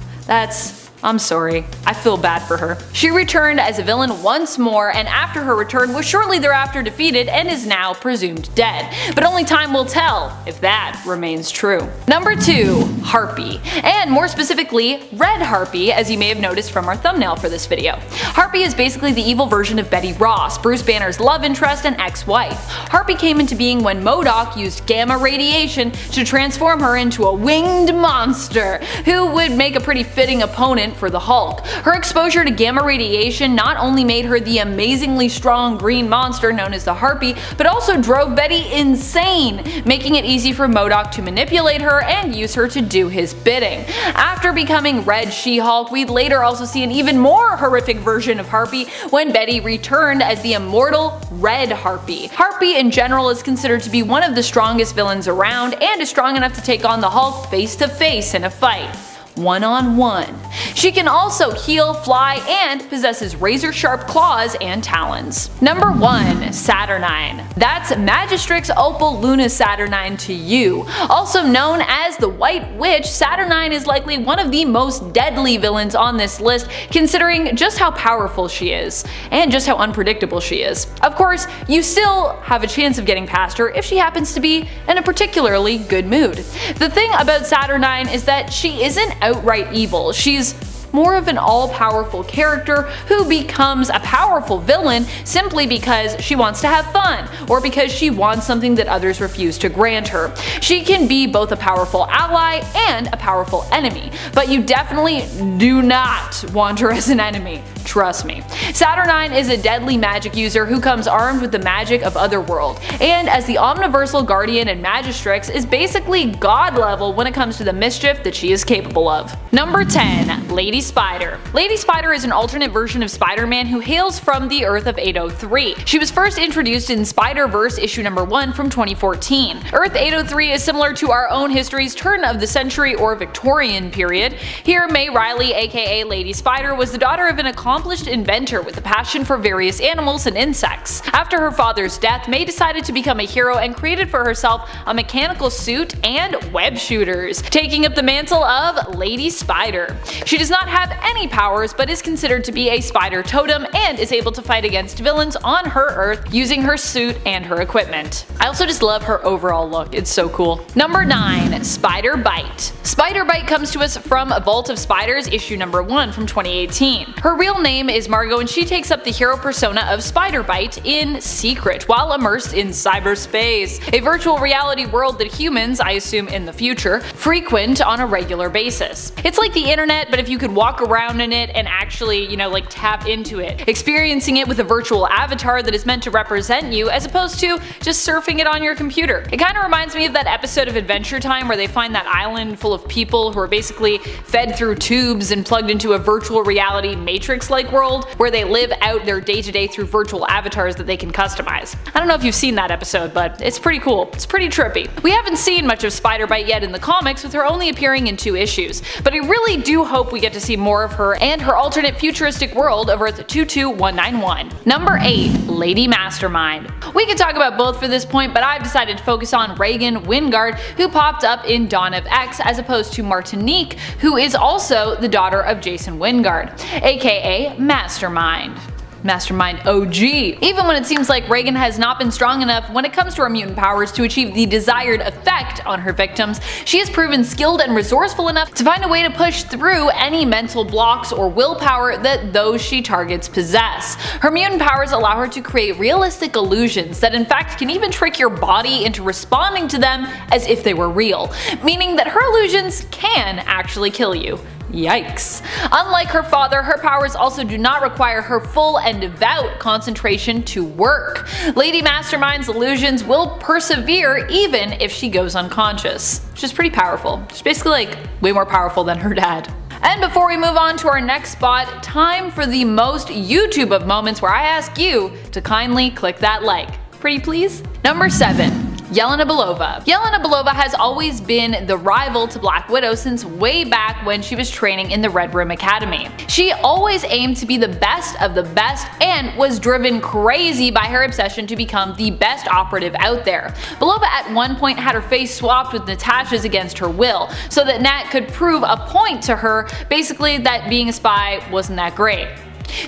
[SPEAKER 1] I'm sorry. I feel bad for her. She returned as a villain once more, and after her return was shortly thereafter defeated and is now presumed dead. But only time will tell if that remains true. Number 2. Harpy. And more specifically, Red Harpy, as you may have noticed from our thumbnail for this video. Harpy is basically the evil version of Betty Ross, Bruce Banner's love interest and ex-wife. Harpy came into being when MODOK used gamma radiation to transform her into a winged monster, who would make a pretty fitting opponent for the Hulk. Her exposure to gamma radiation not only made her the amazingly strong green monster known as the Harpy, but also drove Betty insane, making it easy for MODOK to manipulate her and use her to do his bidding. After becoming Red She-Hulk, we'd later also see an even more horrific version of Harpy when Betty returned as the immortal Red Harpy. Harpy in general is considered to be one of the strongest villains around and is strong enough to take on the Hulk face to face in a fight. One-on-one. She can also heal, fly, and possesses razor-sharp claws and talons. Number 1. Saturnine. That's Magistrix Opal Luna Saturnine to you. Also known as the White Witch, Saturnine is likely one of the most deadly villains on this list, considering just how powerful she is, and just how unpredictable she is. Of course, you still have a chance of getting past her if she happens to be in a particularly good mood. The thing about Saturnine is that she isn't outright evil. She's more of an all-powerful character who becomes a powerful villain simply because she wants to have fun, or because she wants something that others refuse to grant her. She can be both a powerful ally and a powerful enemy, but you definitely do not want her as an enemy. Trust me. Saturnine is a deadly magic user who comes armed with the magic of Otherworld, and as the Omniversal Guardian and Magistrix is basically god level when it comes to the mischief that she is capable of. Number 10. Lady Spider. Lady Spider is an alternate version of Spider-Man who hails from the Earth of 803. She was first introduced in Spider-Verse issue number 1 from 2014. Earth 803 is similar to our own history's turn of the century or Victorian period. Here, May Riley, aka Lady Spider, was the daughter of an accomplished inventor with a passion for various animals and insects. After her father's death, May decided to become a hero and created for herself a mechanical suit and web shooters, taking up the mantle of Lady Spider. She does not have any powers, but is considered to be a spider totem and is able to fight against villains on her Earth using her suit and her equipment. I also just love her overall look, it's so cool. Number 9. Spider Bite. Spider Bite comes to us from A Vault of Spiders issue number 1 from 2018. Her real name is Margot and she takes up the hero persona of Spider Bite in secret while immersed in cyberspace, a virtual reality world that humans, I assume in the future, frequent on a regular basis. It's like the internet, but if you could walk around in it and actually, like tap into it, experiencing it with a virtual avatar that is meant to represent you as opposed to just surfing it on your computer. It kind of reminds me of that episode of Adventure Time where they find that island full of people who are basically fed through tubes and plugged into a virtual reality Matrix-like world where they live out their day-to-day through virtual avatars that they can customize. I don't know if you've seen that episode, but it's pretty cool. It's pretty trippy. We haven't seen much of Spider Bite yet in the comics, with her only appearing in 2 issues, but I really do hope we get to see more of her and her alternate futuristic world of Earth 22191. Number 8. Lady Mastermind. We could talk about both for this point, but I've decided to focus on Reagan Wingard, who popped up in Dawn of X, as opposed to Martinique, who is also the daughter of Jason Wingard, aka Mastermind. Mastermind OG. Even when it seems like Reagan has not been strong enough when it comes to her mutant powers to achieve the desired effect on her victims, she has proven skilled and resourceful enough to find a way to push through any mental blocks or willpower that those she targets possess. Her mutant powers allow her to create realistic illusions that in fact can even trick your body into responding to them as if they were real, meaning that her illusions can actually kill you. Yikes. Unlike her father, her powers also do not require her full and devout concentration to work. Lady Mastermind's illusions will persevere even if she goes unconscious, which is pretty powerful. She's basically like way more powerful than her dad. And before we move on to our next spot, time for the most YouTube of moments where I ask you to kindly click that like. Pretty please? Number 7. Yelena Belova. Yelena Belova has always been the rival to Black Widow since way back when she was training in the Red Room Academy. She always aimed to be the best of the best and was driven crazy by her obsession to become the best operative out there. Belova at one point had her face swapped with Natasha's against her will, so that Nat could prove a point to her, basically that being a spy wasn't that great,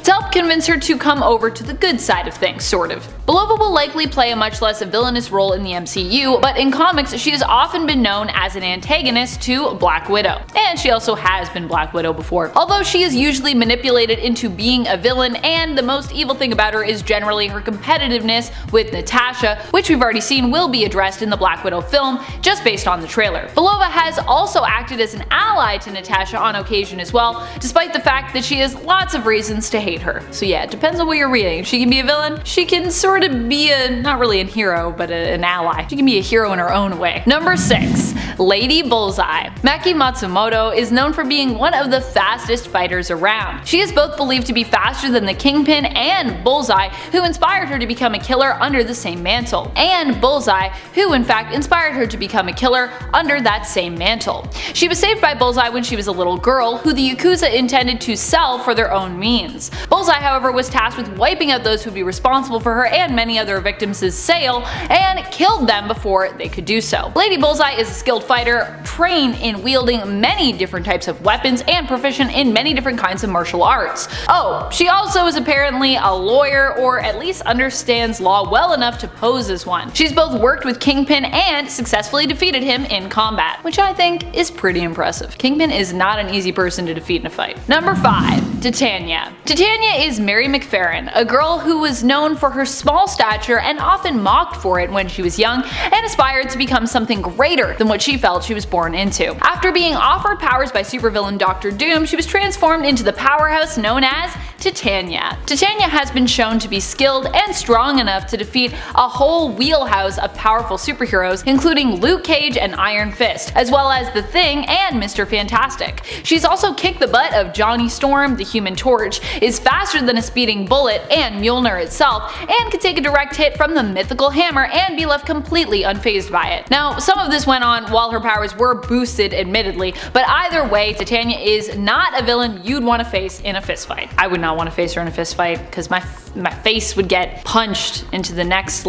[SPEAKER 1] to help convince her to come over to the good side of things, sort of. Belova will likely play a much less villainous role in the MCU, but in comics she has often been known as an antagonist to Black Widow. And she also has been Black Widow before. Although she is usually manipulated into being a villain, and the most evil thing about her is generally her competitiveness with Natasha, which we've already seen will be addressed in the Black Widow film, just based on the trailer. Belova has also acted as an ally to Natasha on occasion as well, despite the fact that she has lots of reasons to hate her. So yeah, it depends on what you're reading. She can be a villain, she can sort of be not really a hero, but an ally. She can be a hero in her own way. Number 6. Lady Bullseye. Maki Matsumoto is known for being one of the fastest fighters around. She is both believed to be faster than the Kingpin and Bullseye, who inspired her to become a killer under the same mantle, and Bullseye, who in fact inspired her to become a killer under that same mantle. She was saved by Bullseye when she was a little girl, who the Yakuza intended to sell for their own means. Bullseye, however, was tasked with wiping out those who would be responsible for her and many other victims' sale, and killed them before they could do so. Lady Bullseye is a skilled fighter, trained in wielding many different types of weapons, and proficient in many different kinds of martial arts. Oh, she also is apparently a lawyer, or at least understands law well enough to pose as one. She's both worked with Kingpin and successfully defeated him in combat, which I think is pretty impressive. Kingpin is not an easy person to defeat in a fight. Number 5. Titania. Titania is Mary McFerrin, a girl who was known for her small stature and often mocked for it when she was young, and aspired to become something greater than what she felt she was born into. After being offered powers by supervillain Dr. Doom, she was transformed into the powerhouse known as Titania. Titania has been shown to be skilled and strong enough to defeat a whole wheelhouse of powerful superheroes, including Luke Cage and Iron Fist, as well as The Thing and Mr. Fantastic. She's also kicked the butt of Johnny Storm, the Human Torch, is faster than a speeding bullet and Mjolnir itself, and can take a direct hit from the mythical hammer and be left completely unfazed by it. Now, some of this went on while her powers were boosted, admittedly, but either way, Titania is not a villain you'd want to face in a fistfight. I would not want to face her in a fistfight, because my face would get punched into the next,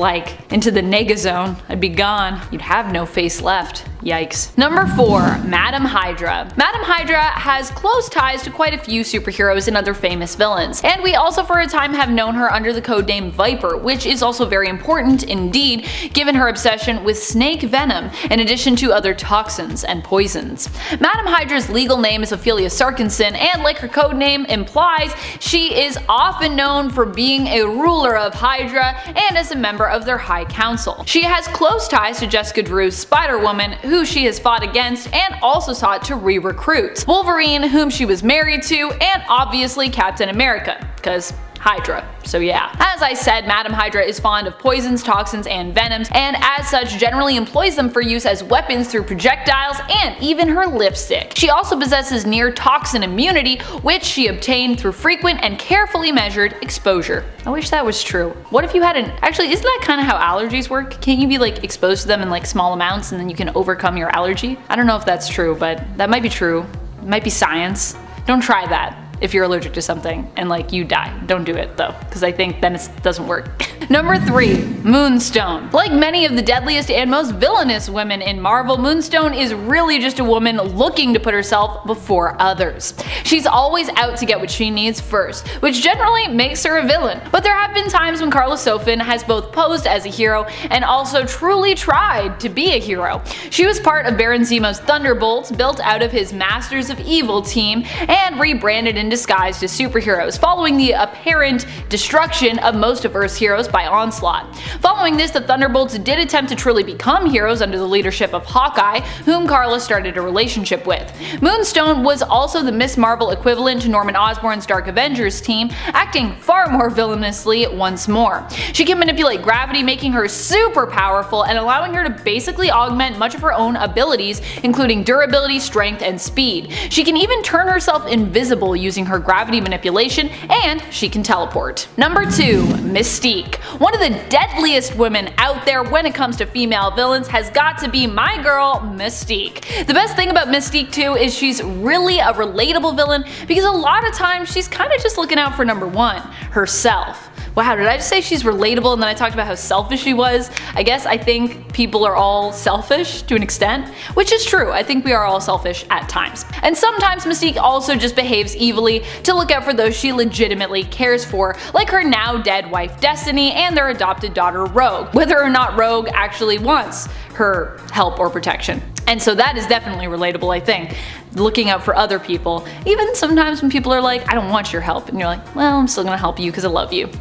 [SPEAKER 1] into the nega zone. I'd be gone. You'd have no face left. Yikes. Number 4. Madam Hydra. Madam Hydra has close ties to quite a few superheroes and other famous villains, and we also for a time have known her under the codename Viper, which is also very important indeed, given her obsession with snake venom, in addition to other toxins and poisons. Madam Hydra's legal name is Ophelia Sarkinson, and like her codename implies, she is often known for being a ruler of Hydra and as a member of their High Council. She has close ties to Jessica Drew's Spider-Woman, who she has fought against and also sought to re-recruit, Wolverine, whom she was married to, and obviously Captain America, because Hydra. So yeah. As I said, Madam Hydra is fond of poisons, toxins, and venoms, and as such generally employs them for use as weapons through projectiles and even her lipstick. She also possesses near toxin immunity, which she obtained through frequent and carefully measured exposure. I wish that was true. What if you had actually, isn't that kind of how allergies work? Can't you be exposed to them in small amounts and then you can overcome your allergy? I don't know if that's true, but that might be true. It might be science. Don't try that. if you're allergic to something and like you die. Don't do it though, because I think then it doesn't work. Number 3. Moonstone. Like many of the deadliest and most villainous women in Marvel, Moonstone is really just a woman looking to put herself before others. She's always out to get what she needs first, which generally makes her a villain. But there have been times when Karla Sofen has both posed as a hero and also truly tried to be a hero. She was part of Baron Zemo's Thunderbolts, built out of his Masters of Evil team, and rebranded and disguised as superheroes, following the apparent destruction of most of Earth's heroes by Onslaught. Following this, the Thunderbolts did attempt to truly become heroes under the leadership of Hawkeye, whom Karla started a relationship with. Moonstone was also the Miss Marvel equivalent to Norman Osborn's Dark Avengers team, acting far more villainously once more. She can manipulate gravity, making her super powerful and allowing her to basically augment much of her own abilities, including durability, strength, and speed. She can even turn herself invisible using her gravity manipulation, and she can teleport. Number 2. Mystique. One of the deadliest women out there when it comes to female villains has got to be my girl, Mystique. The best thing about Mystique too is she's really a relatable villain because a lot of times she's kind of just looking out for number 1, herself. Wow, did I just say she's relatable and then I talked about how selfish she was? I think people are all selfish to an extent, which is true. I think we are all selfish at times. And sometimes Mystique also just behaves evilly to look out for those she legitimately cares for, like her now dead wife Destiny and their adopted daughter Rogue, whether or not Rogue actually wants her help or protection. And so that is definitely relatable, I think. Looking out for other people, even sometimes when people are like, I don't want your help, and you're like, well, I'm still gonna help you because I love you.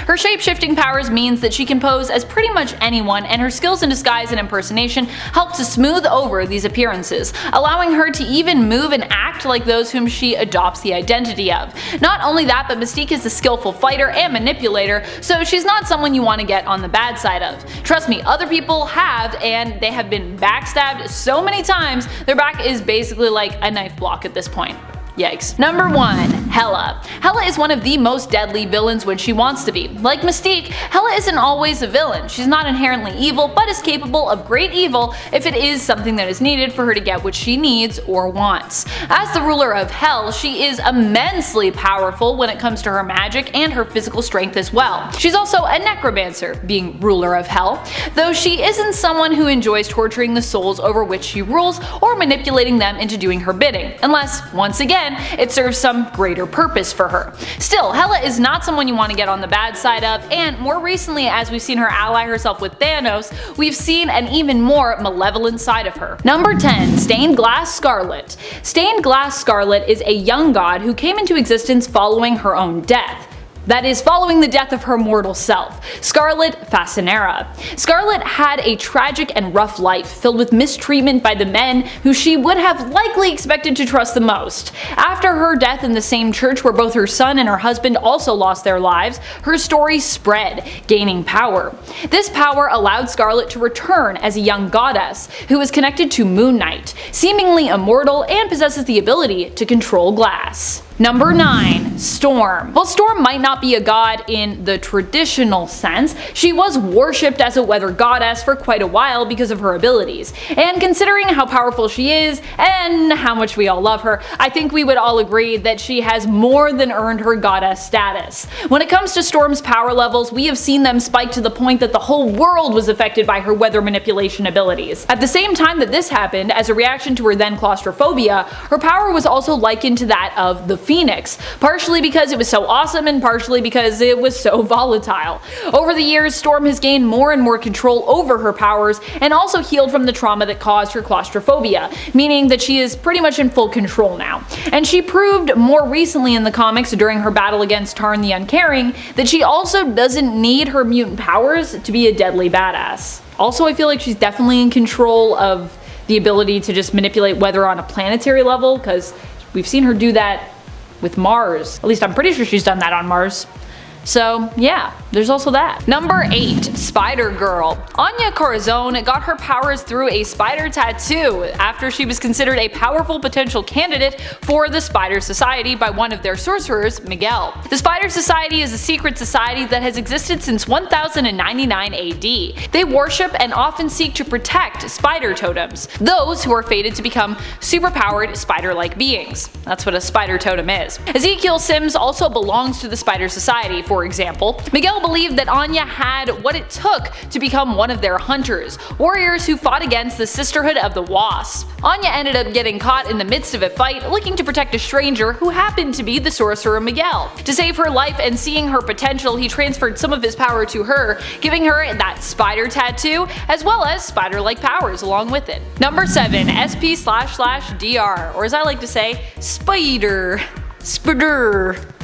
[SPEAKER 1] Her shape-shifting powers means that she can pose as pretty much anyone, and her skills in disguise and impersonation help to smooth over these appearances, allowing her to even move and act like those whom she adopts the identity of. Not only that, but Mystique is a skillful fighter and manipulator, so she's not someone you want to get on the bad side of. Trust me, other people have, and they have been backstabbed so many times, their back is basically like a knife block at this point. Yikes. Number 1. Hela. Hela is one of the most deadly villains when she wants to be. Like Mystique, Hela isn't always a villain. She's not inherently evil, but is capable of great evil if it is something that is needed for her to get what she needs or wants. As the ruler of Hell, she is immensely powerful when it comes to her magic and her physical strength as well. She's also a necromancer, being ruler of Hell, though she isn't someone who enjoys torturing the souls over which she rules or manipulating them into doing her bidding, unless, once again, it serves some greater purpose for her. Still, Hela is not someone you want to get on the bad side of, and more recently, as we've seen her ally herself with Thanos, we've seen an even more malevolent side of her. Number 10. Stained Glass Scarlet. Stained Glass Scarlet is a young god who came into existence following her own death. That is, following the death of her mortal self, Scarlet Fasanera. Scarlet had a tragic and rough life, filled with mistreatment by the men who she would have likely expected to trust the most. After her death in the same church where both her son and her husband also lost their lives, her story spread, gaining power. This power allowed Scarlet to return as a young goddess, who is connected to Moon Knight, seemingly immortal and possesses the ability to control glass. Number 9. Storm. While Storm might not be a god in the traditional sense, she was worshipped as a weather goddess for quite a while because of her abilities. And considering how powerful she is, and how much we all love her, I think we would all agree that she has more than earned her goddess status. When it comes to Storm's power levels, we have seen them spike to the point that the whole world was affected by her weather manipulation abilities. At the same time that this happened, as a reaction to her then claustrophobia, her power was also likened to that of the Phoenix, partially because it was so awesome and partially because it was so volatile. Over the years, Storm has gained more and more control over her powers and also healed from the trauma that caused her claustrophobia, meaning that she is pretty much in full control now. And she proved more recently in the comics during her battle against Tarn the Uncaring that she also doesn't need her mutant powers to be a deadly badass. Also, I feel like she's definitely in control of the ability to just manipulate weather on a planetary level, because we've seen her do that with Mars. At least I'm pretty sure she's done that on Mars. So yeah. there's also that. Number 8. Spider-Girl. Anya Corazon got her powers through a spider tattoo after she was considered a powerful potential candidate for the Spider Society by one of their sorcerers, Miguel. The Spider Society is a secret society that has existed since 1099 AD. They worship and often seek to protect spider totems, those who are fated to become superpowered spider-like beings. That's what a spider totem is. Ezekiel Sims also belongs to the Spider Society, for example. Miguel believed that Anya had what it took to become one of their hunters, warriors who fought against the Sisterhood of the Wasp. Anya ended up getting caught in the midst of a fight looking to protect a stranger who happened to be the sorcerer Miguel. To save her life and seeing her potential, he transferred some of his power to her, giving her that spider tattoo as well as spider-like powers along with it. Number 7. SP/DR, or as I like to say, Spider.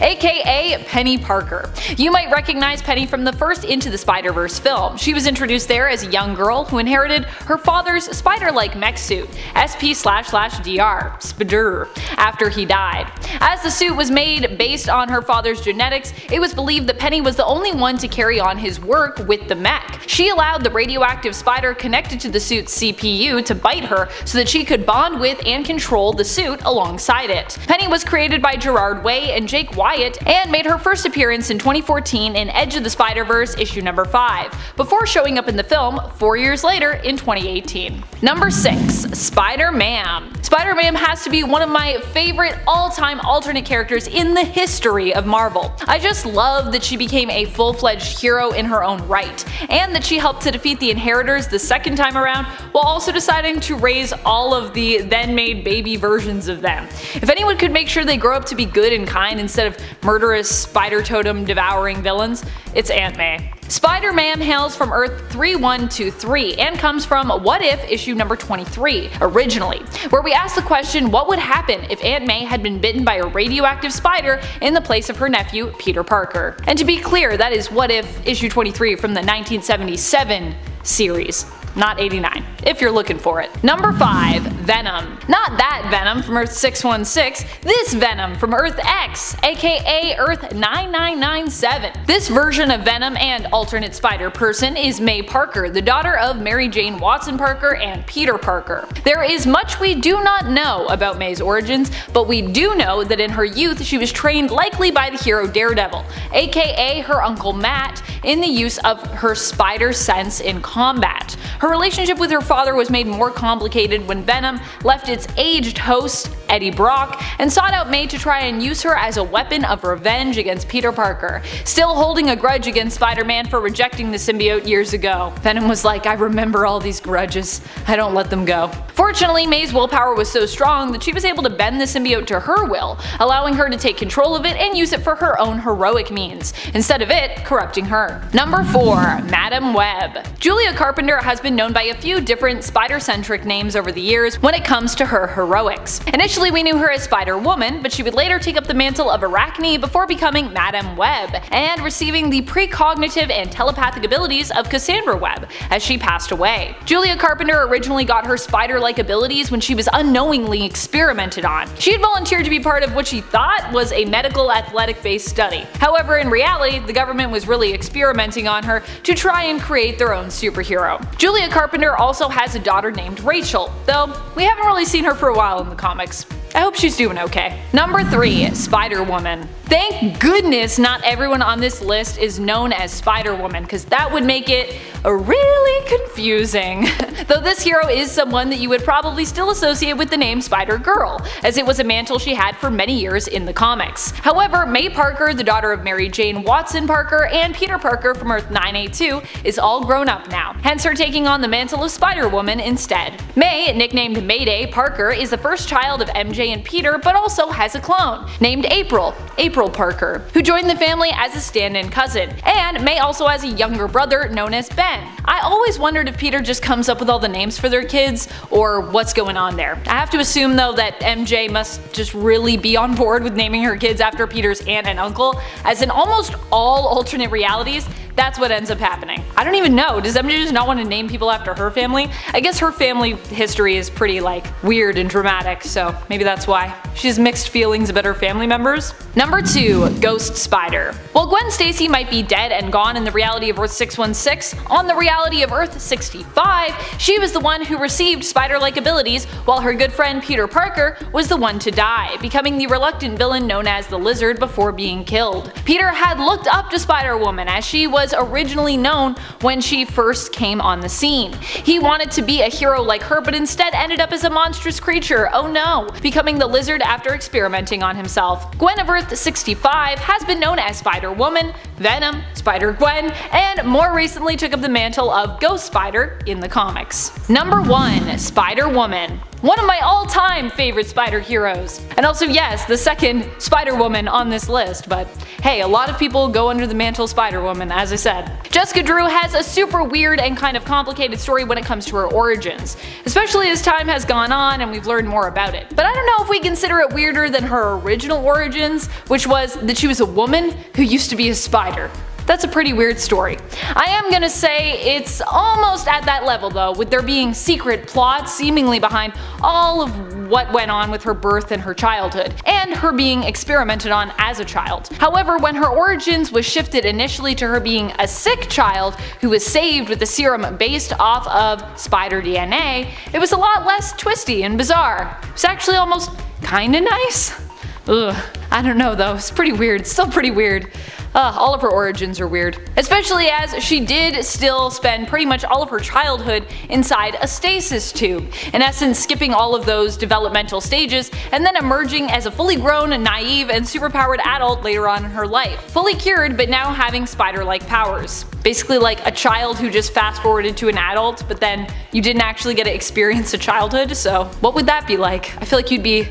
[SPEAKER 1] aka Penny Parker. You might recognize Penny from the first Into the Spider-Verse film. She was introduced there as a young girl who inherited her father's spider-like mech suit, SP/DR, Spider, after he died. As the suit was made based on her father's genetics, it was believed that Penny was the only one to carry on his work with the mech. She allowed the radioactive spider connected to the suit's CPU to bite her so that she could bond with and control the suit alongside it. Penny was created by Gerard Way and Jake Wyatt and made her first appearance in 2014 in Edge of the Spider-Verse issue number 5, before showing up in the film 4 years later in 2018. Number 6. Spider-Man. Spider-Man has to be one of my favorite all-time alternate characters in the history of Marvel. I just love that she became a full-fledged hero in her own right, and that she helped to defeat the Inheritors the second time around while also deciding to raise all of the then-made baby versions of them. If anyone could make sure they grow up to be good and kind instead of murderous spider totem devouring villains, it's Aunt May. Spider-Man hails from Earth 3123 and comes from What If issue number 23 originally, where we asked the question what would happen if Aunt May had been bitten by a radioactive spider in the place of her nephew Peter Parker. And to be clear, that is What If issue 23 from the 1977 series. Not 89, if you're looking for it. Number 5. Venom. Not that Venom from Earth 616, this Venom from Earth X, aka Earth 9997. This version of Venom and alternate spider person is May Parker, the daughter of Mary Jane Watson Parker and Peter Parker. There is much we do not know about May's origins, but we do know that in her youth she was trained likely by the hero Daredevil, aka her uncle Matt, in the use of her spider sense in combat. Her relationship with her father was made more complicated when Venom left its aged host, Eddie Brock, and sought out May to try and use her as a weapon of revenge against Peter Parker, still holding a grudge against Spider-Man for rejecting the symbiote years ago. Venom was like, I remember all these grudges, I don't let them go. Fortunately, May's willpower was so strong that she was able to bend the symbiote to her will, allowing her to take control of it and use it for her own heroic means, instead of it corrupting her. Number 4. Madam Web. Julia Carpenter has been known by a few different spider-centric names over the years when it comes to her heroics. Initially we knew her as Spider-Woman, but she would later take up the mantle of Arachne before becoming Madam Web, and receiving the precognitive and telepathic abilities of Cassandra Webb as she passed away. Julia Carpenter originally got her spider-like abilities when she was unknowingly experimented on. She had volunteered to be part of what she thought was a medical athletic-based study. However, in reality, the government was really experimenting on her to try and create their own superhero. Julia Carpenter also has a daughter named Rachel, though we haven't really seen her for a while in the comics. I hope she's doing okay. Number 3. Spider-Woman. Thank goodness not everyone on this list is known as Spider-Woman, because that would make it really confusing. Though this hero is someone that you would probably still associate with the name Spider-Girl, as it was a mantle she had for many years in the comics. However, May Parker, the daughter of Mary Jane Watson Parker and Peter Parker from Earth 982, is all grown up now, hence her taking on the mantle of Spider-Woman instead. May, nicknamed Mayday Parker, is the first child of MJ and Peter, but also has a clone, named April Parker, who joined the family as a stand-in cousin, and May also has a younger brother known as Ben. I always wondered if Peter just comes up with all the names for their kids, or what's going on there. I have to assume though that MJ must just really be on board with naming her kids after Peter's aunt and uncle, as in almost all alternate realities, that's what ends up happening. I don't even know. Does MJ just not want to name people after her family? I guess her family history is pretty like weird and dramatic, so maybe that's why. She has mixed feelings about her family members. Number 2. Ghost Spider. While Gwen Stacy might be dead and gone in the reality of Earth 616, on the reality of Earth 65, she was the one who received spider-like abilities, while her good friend Peter Parker was the one to die, becoming the reluctant villain known as the Lizard before being killed. Peter had looked up to Spider-Woman as she was originally known when she first came on the scene. He wanted to be a hero like her, but instead ended up as a monstrous creature, oh no, becoming the Lizard after experimenting on himself. Gwen of Earth 65 has been known as Spider-Woman, Venom, Spider-Gwen, and more recently took up the mantle of Ghost Spider in the comics. Number 1. Spider-Woman. One of my all-time favorite spider heroes. And also yes, the second Spider-Woman on this list, but hey, a lot of people go under the mantle Spider-Woman, as I said. Jessica Drew has a super weird and kind of complicated story when it comes to her origins, especially as time has gone on and we've learned more about it. But I don't know if we consider it weirder than her original origins, which was that she was a woman who used to be a spider. That's a pretty weird story. I am gonna say it's almost at that level though, with there being secret plots seemingly behind all of what went on with her birth and her childhood, and her being experimented on as a child. However, when her origins was shifted initially to her being a sick child who was saved with a serum based off of spider DNA, it was a lot less twisty and bizarre. It was actually almost kinda nice. Ugh, I don't know though, it's pretty weird, still pretty weird. All of her origins are weird. Especially as she did still spend pretty much all of her childhood inside a stasis tube, in essence skipping all of those developmental stages and then emerging as a fully grown, naive, and superpowered adult later on in her life. Fully cured, but now having spider-like powers. Basically like a child who just fast forwarded to an adult, but then you didn't actually get to experience a childhood, so what would that be like? I feel like you'd be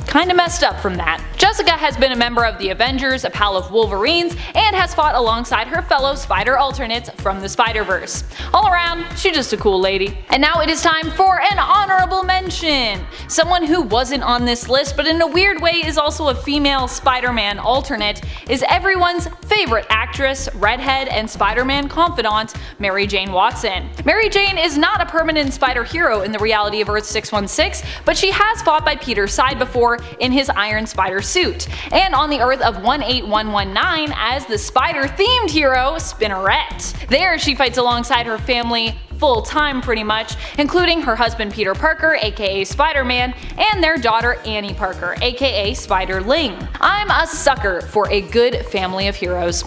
[SPEAKER 1] kinda messed up from that. Jessica has been a member of the Avengers, a pal of Wolverine's, and has fought alongside her fellow spider alternates from the Spider-Verse. All around, she's just a cool lady. And now it is time for an honorable mention! Someone who wasn't on this list, but in a weird way is also a female Spider-Man alternate, is everyone's favorite actress, redhead, and Spider-Man confidant, Mary Jane Watson. Mary Jane is not a permanent spider hero in the reality of Earth 616, but she has fought by Peter's side before in his Iron Spider suit, and on the Earth of 18119 as the spider-themed hero, Spinneret. There she fights alongside her family full-time pretty much, including her husband Peter Parker aka Spider-Man and their daughter Annie Parker aka Spider-Ling. I'm a sucker for a good family of heroes.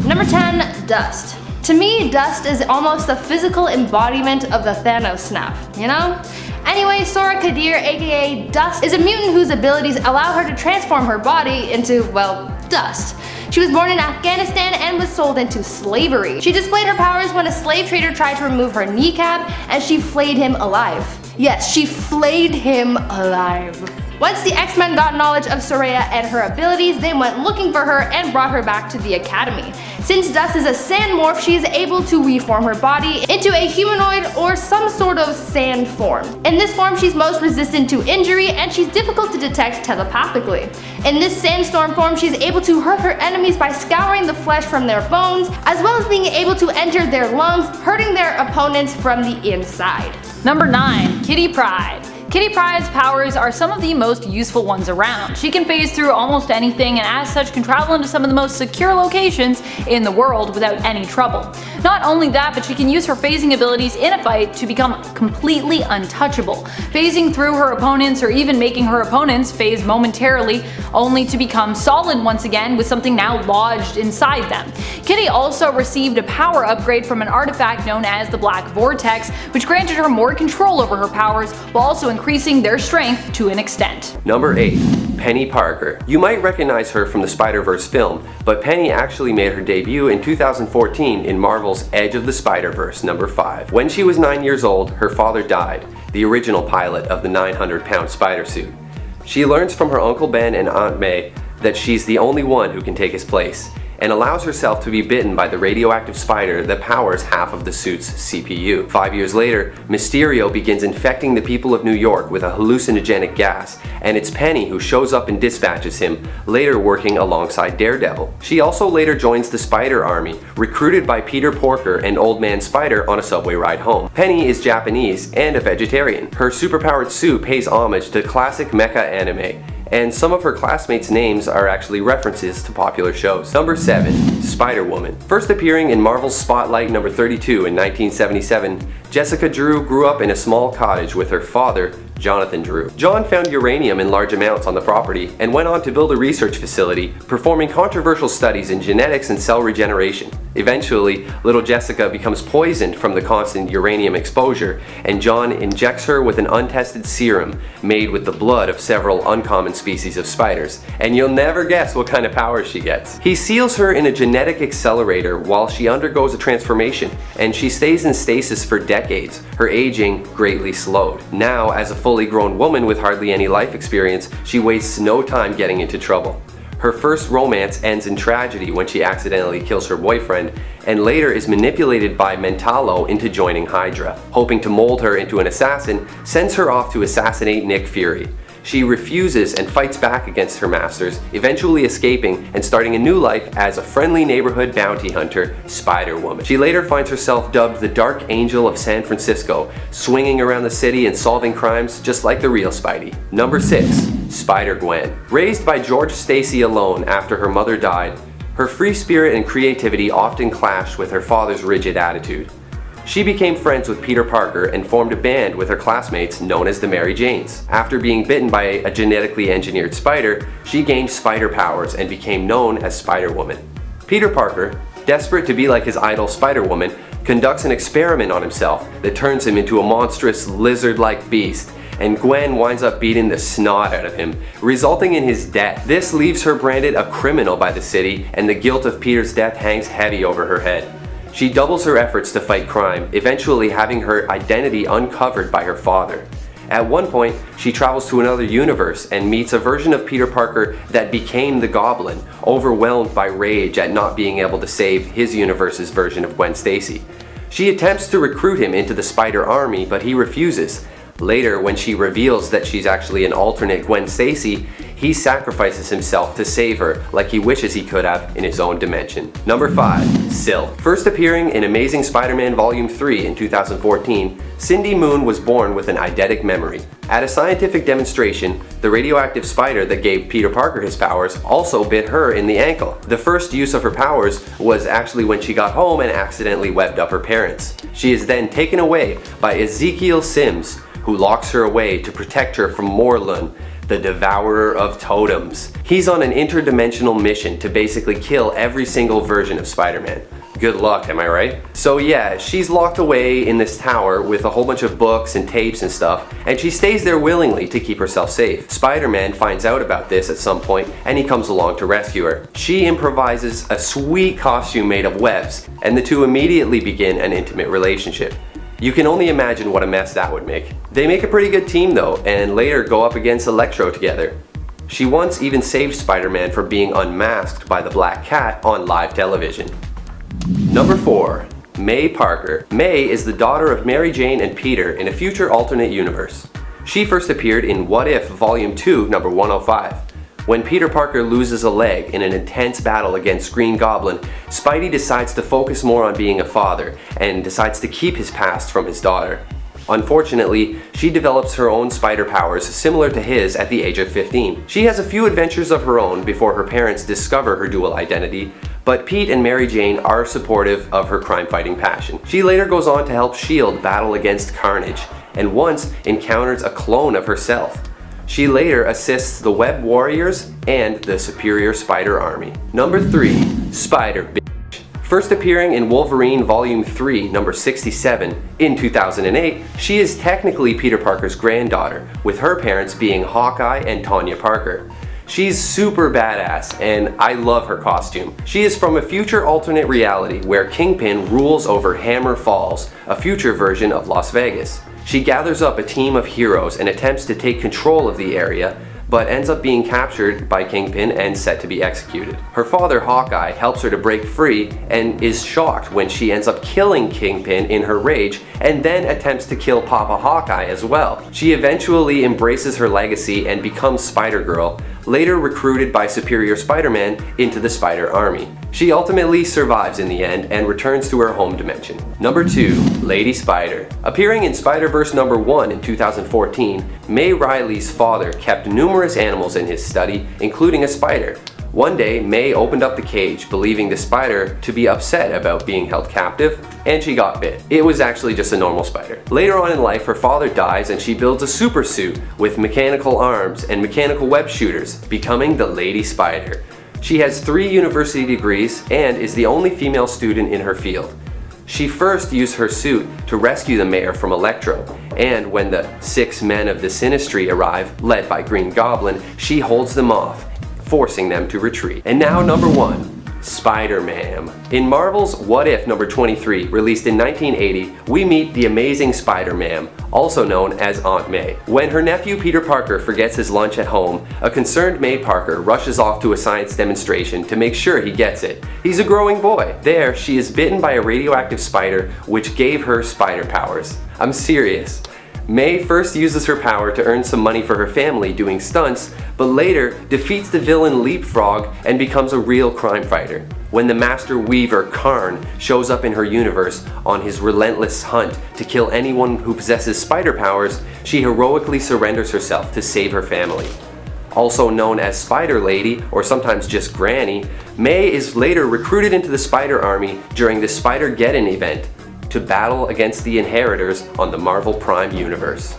[SPEAKER 2] Number 10. Dust. To me, Dust is almost the physical embodiment of the Thanos snap, you know? Anyway, Sora Kadir aka Dust is a mutant whose abilities allow her to transform her body into, well, dust. She was born in Afghanistan and was sold into slavery. She displayed her powers when a slave trader tried to remove her kneecap and she flayed him alive. Yes, she flayed him alive. Once the X-Men got knowledge of Soraya and her abilities, they went looking for her and brought her back to the academy. Since Dust is a sand morph, she is able to reform her body into a humanoid or some sort of sand form. In this form, she's most resistant to injury and she's difficult to detect telepathically. In this sandstorm form, she's able to hurt her enemies by scouring the flesh from their bones, as well as being able to enter their lungs, hurting their opponents from the inside.
[SPEAKER 1] Number 9. Kitty Pryde. Kitty Pryde's powers are some of the most useful ones around. She can phase through almost anything and as such can travel into some of the most secure locations in the world without any trouble. Not only that, but she can use her phasing abilities in a fight to become completely untouchable, phasing through her opponents or even making her opponents phase momentarily only to become solid once again with something now lodged inside them. Kitty also received a power upgrade from an artifact known as the Black Vortex, which granted her more control over her powers while also increasing their strength to an extent.
[SPEAKER 3] Number 8. Penny Parker. You might recognize her from the Spider-Verse film, but Penny actually made her debut in 2014 in Marvel's Edge of the Spider-Verse number 5. When she was 9 years old, her father died, the original pilot of the 900-pound spider suit. She learns from her Uncle Ben and Aunt May that she's the only one who can take his place, and allows herself to be bitten by the radioactive spider that powers half of the suit's CPU. 5 years later, Mysterio begins infecting the people of New York with a hallucinogenic gas, and it's Penny who shows up and dispatches him, later working alongside Daredevil. She also later joins the Spider Army, recruited by Peter Porker and Old Man Spider on a subway ride home. Penny is Japanese and a vegetarian. Her superpowered suit pays homage to classic mecha anime, and some of her classmates' names are actually references to popular shows. Number 7. Spider-Woman. First appearing in Marvel's Spotlight number 32 in 1977, Jessica Drew grew up in a small cottage with her father, Jonathan Drew. John found uranium in large amounts on the property and went on to build a research facility, performing controversial studies in genetics and cell regeneration. Eventually, little Jessica becomes poisoned from the constant uranium exposure, and John injects her with an untested serum made with the blood of several uncommon species of spiders, and you'll never guess what kind of powers she gets. He seals her in a genetic accelerator while she undergoes a transformation, and she stays in stasis for decades, her aging greatly slowed. Now, as a fully grown woman with hardly any life experience, she wastes no time getting into trouble. Her first romance ends in tragedy when she accidentally kills her boyfriend, and later is manipulated by Mentalo into joining Hydra. Hoping to mold her into an assassin, sends her off to assassinate Nick Fury. She refuses and fights back against her masters, eventually escaping and starting a new life as a friendly neighborhood bounty hunter, Spider-Woman. She later finds herself dubbed the Dark Angel of San Francisco, swinging around the city and solving crimes just like the real Spidey. Number 6. Spider-Gwen. Raised by George Stacy alone after her mother died, her free spirit and creativity often clashed with her father's rigid attitude. She became friends with Peter Parker and formed a band with her classmates known as the Mary Janes. After being bitten by a genetically engineered spider, she gained spider powers and became known as Spider-Woman. Peter Parker, desperate to be like his idol Spider-Woman, conducts an experiment on himself that turns him into a monstrous lizard-like beast, and Gwen winds up beating the snot out of him, resulting in his death. This leaves her branded a criminal by the city, and the guilt of Peter's death hangs heavy over her head. She doubles her efforts to fight crime, eventually having her identity uncovered by her father. At one point, she travels to another universe and meets a version of Peter Parker that became the Goblin, overwhelmed by rage at not being able to save his universe's version of Gwen Stacy. She attempts to recruit him into the Spider Army, but he refuses. Later, when she reveals that she's actually an alternate Gwen Stacy, he sacrifices himself to save her like he wishes he could have in his own dimension. Number 5. Silk. First appearing in Amazing Spider-Man Volume 3 in 2014, Cindy Moon was born with an eidetic memory. At a scientific demonstration, the radioactive spider that gave Peter Parker his powers also bit her in the ankle. The first use of her powers was actually when she got home and accidentally webbed up her parents. She is then taken away by Ezekiel Sims, who locks her away to protect her from Morlun, the devourer of totems. He's on an interdimensional mission to basically kill every single version of Spider-Man. Good luck, am I right? So yeah, she's locked away in this tower with a whole bunch of books and tapes and stuff, and she stays there willingly to keep herself safe. Spider-Man finds out about this at some point, and he comes along to rescue her. She improvises a sweet costume made of webs, and the two immediately begin an intimate relationship. You can only imagine what a mess that would make. They make a pretty good team though, and later go up against Electro together. She once even saved Spider-Man from being unmasked by the Black Cat on live television. Number 4. May Parker. May is the daughter of Mary Jane and Peter in a future alternate universe. She first appeared in What If Volume 2, number 105. When Peter Parker loses a leg in an intense battle against Green Goblin, Spidey decides to focus more on being a father and decides to keep his past from his daughter. Unfortunately, she develops her own spider powers similar to his at the age of 15. She has a few adventures of her own before her parents discover her dual identity, but Pete and Mary Jane are supportive of her crime-fighting passion. She later goes on to help S.H.I.E.L.D. battle against Carnage, and once encounters a clone of herself. She later assists the Web Warriors and the Superior Spider Army. Number 3. Spider-Bitch. First appearing in Wolverine Volume 3, number 67 in 2008, she is technically Peter Parker's granddaughter, with her parents being Hawkeye and Tanya Parker. She's super badass, and I love her costume. She is from a future alternate reality where Kingpin rules over Hammer Falls, a future version of Las Vegas. She gathers up a team of heroes and attempts to take control of the area, but ends up being captured by Kingpin and set to be executed. Her father, Hawkeye, helps her to break free and is shocked when she ends up killing Kingpin in her rage and then attempts to kill Papa Hawkeye as well. She eventually embraces her legacy and becomes Spider-Girl, later recruited by Superior Spider-Man into the Spider Army. She ultimately survives in the end and returns to her home dimension. Number 2. Lady Spider. Appearing in Spider-Verse number 1 in 2014, May Riley's father kept numerous animals in his study, including a spider. One day, May opened up the cage, believing the spider to be upset about being held captive, and she got bit. It was actually just a normal spider. Later on in life, her father dies and she builds a super suit with mechanical arms and mechanical web shooters, becoming the Lady Spider. She has 3 university degrees and is the only female student in her field. She first used her suit to rescue the mayor from Electro, and when the 6 men of the Sinistry arrive, led by Green Goblin, she holds them off, forcing them to retreat. And now number 1. Spider-Man. In Marvel's What If number 23, released in 1980, we meet the amazing Spider-Man, also known as Aunt May. When her nephew Peter Parker forgets his lunch at home, a concerned May Parker rushes off to a science demonstration to make sure he gets it. He's a growing boy. There, she is bitten by a radioactive spider, which gave her spider powers. I'm serious. May first uses her power to earn some money for her family doing stunts, but later defeats the villain Leapfrog and becomes a real crime fighter. When the Master Weaver Karn shows up in her universe on his relentless hunt to kill anyone who possesses spider powers, she heroically surrenders herself to save her family. Also known as Spider Lady, or sometimes just Granny, May is later recruited into the Spider Army during the Spider-Geddon event to battle against the Inheritors on the Marvel Prime universe.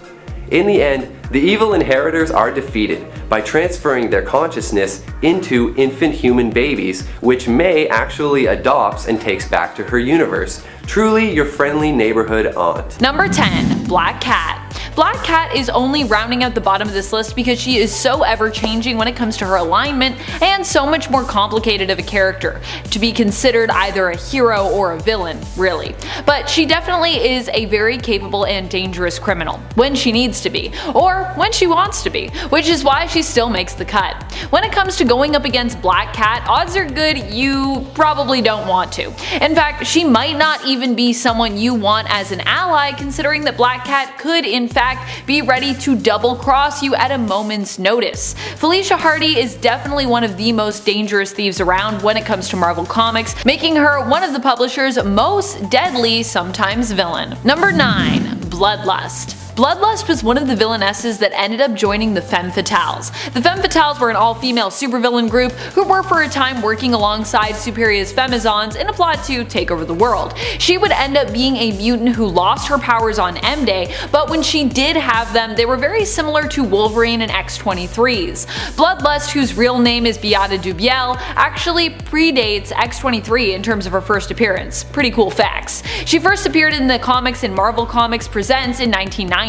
[SPEAKER 3] In the end, the evil Inheritors are defeated by transferring their consciousness into infant human babies, which May actually adopts and takes back to her universe. Truly your friendly neighborhood aunt.
[SPEAKER 1] Number 10. Black Cat. Black Cat is only rounding out the bottom of this list because she is so ever-changing when it comes to her alignment and so much more complicated of a character to be considered either a hero or a villain, really. But she definitely is a very capable and dangerous criminal, when she needs to be, or when she wants to be, which is why she still makes the cut. When it comes to going up against Black Cat, odds are good you probably don't want to. In fact, she might not even be someone you want as an ally, considering that Black Cat could in fact be ready to double cross you at a moment's notice. Felicia Hardy is definitely one of the most dangerous thieves around when it comes to Marvel Comics, making her one of the publisher's most deadly, sometimes villain. Number 9. Bloodlust. Bloodlust was one of the villainesses that ended up joining the Femme Fatales. The Femme Fatales were an all-female supervillain group who were for a time working alongside Superior's Femizons in a plot to take over the world. She would end up being a mutant who lost her powers on M-Day, but when she did have them, they were very similar to Wolverine and X-23's. Bloodlust, whose real name is Beata Dubiel, actually predates X-23 in terms of her first appearance. Pretty cool facts. She first appeared in the comics in Marvel Comics Presents in 1990.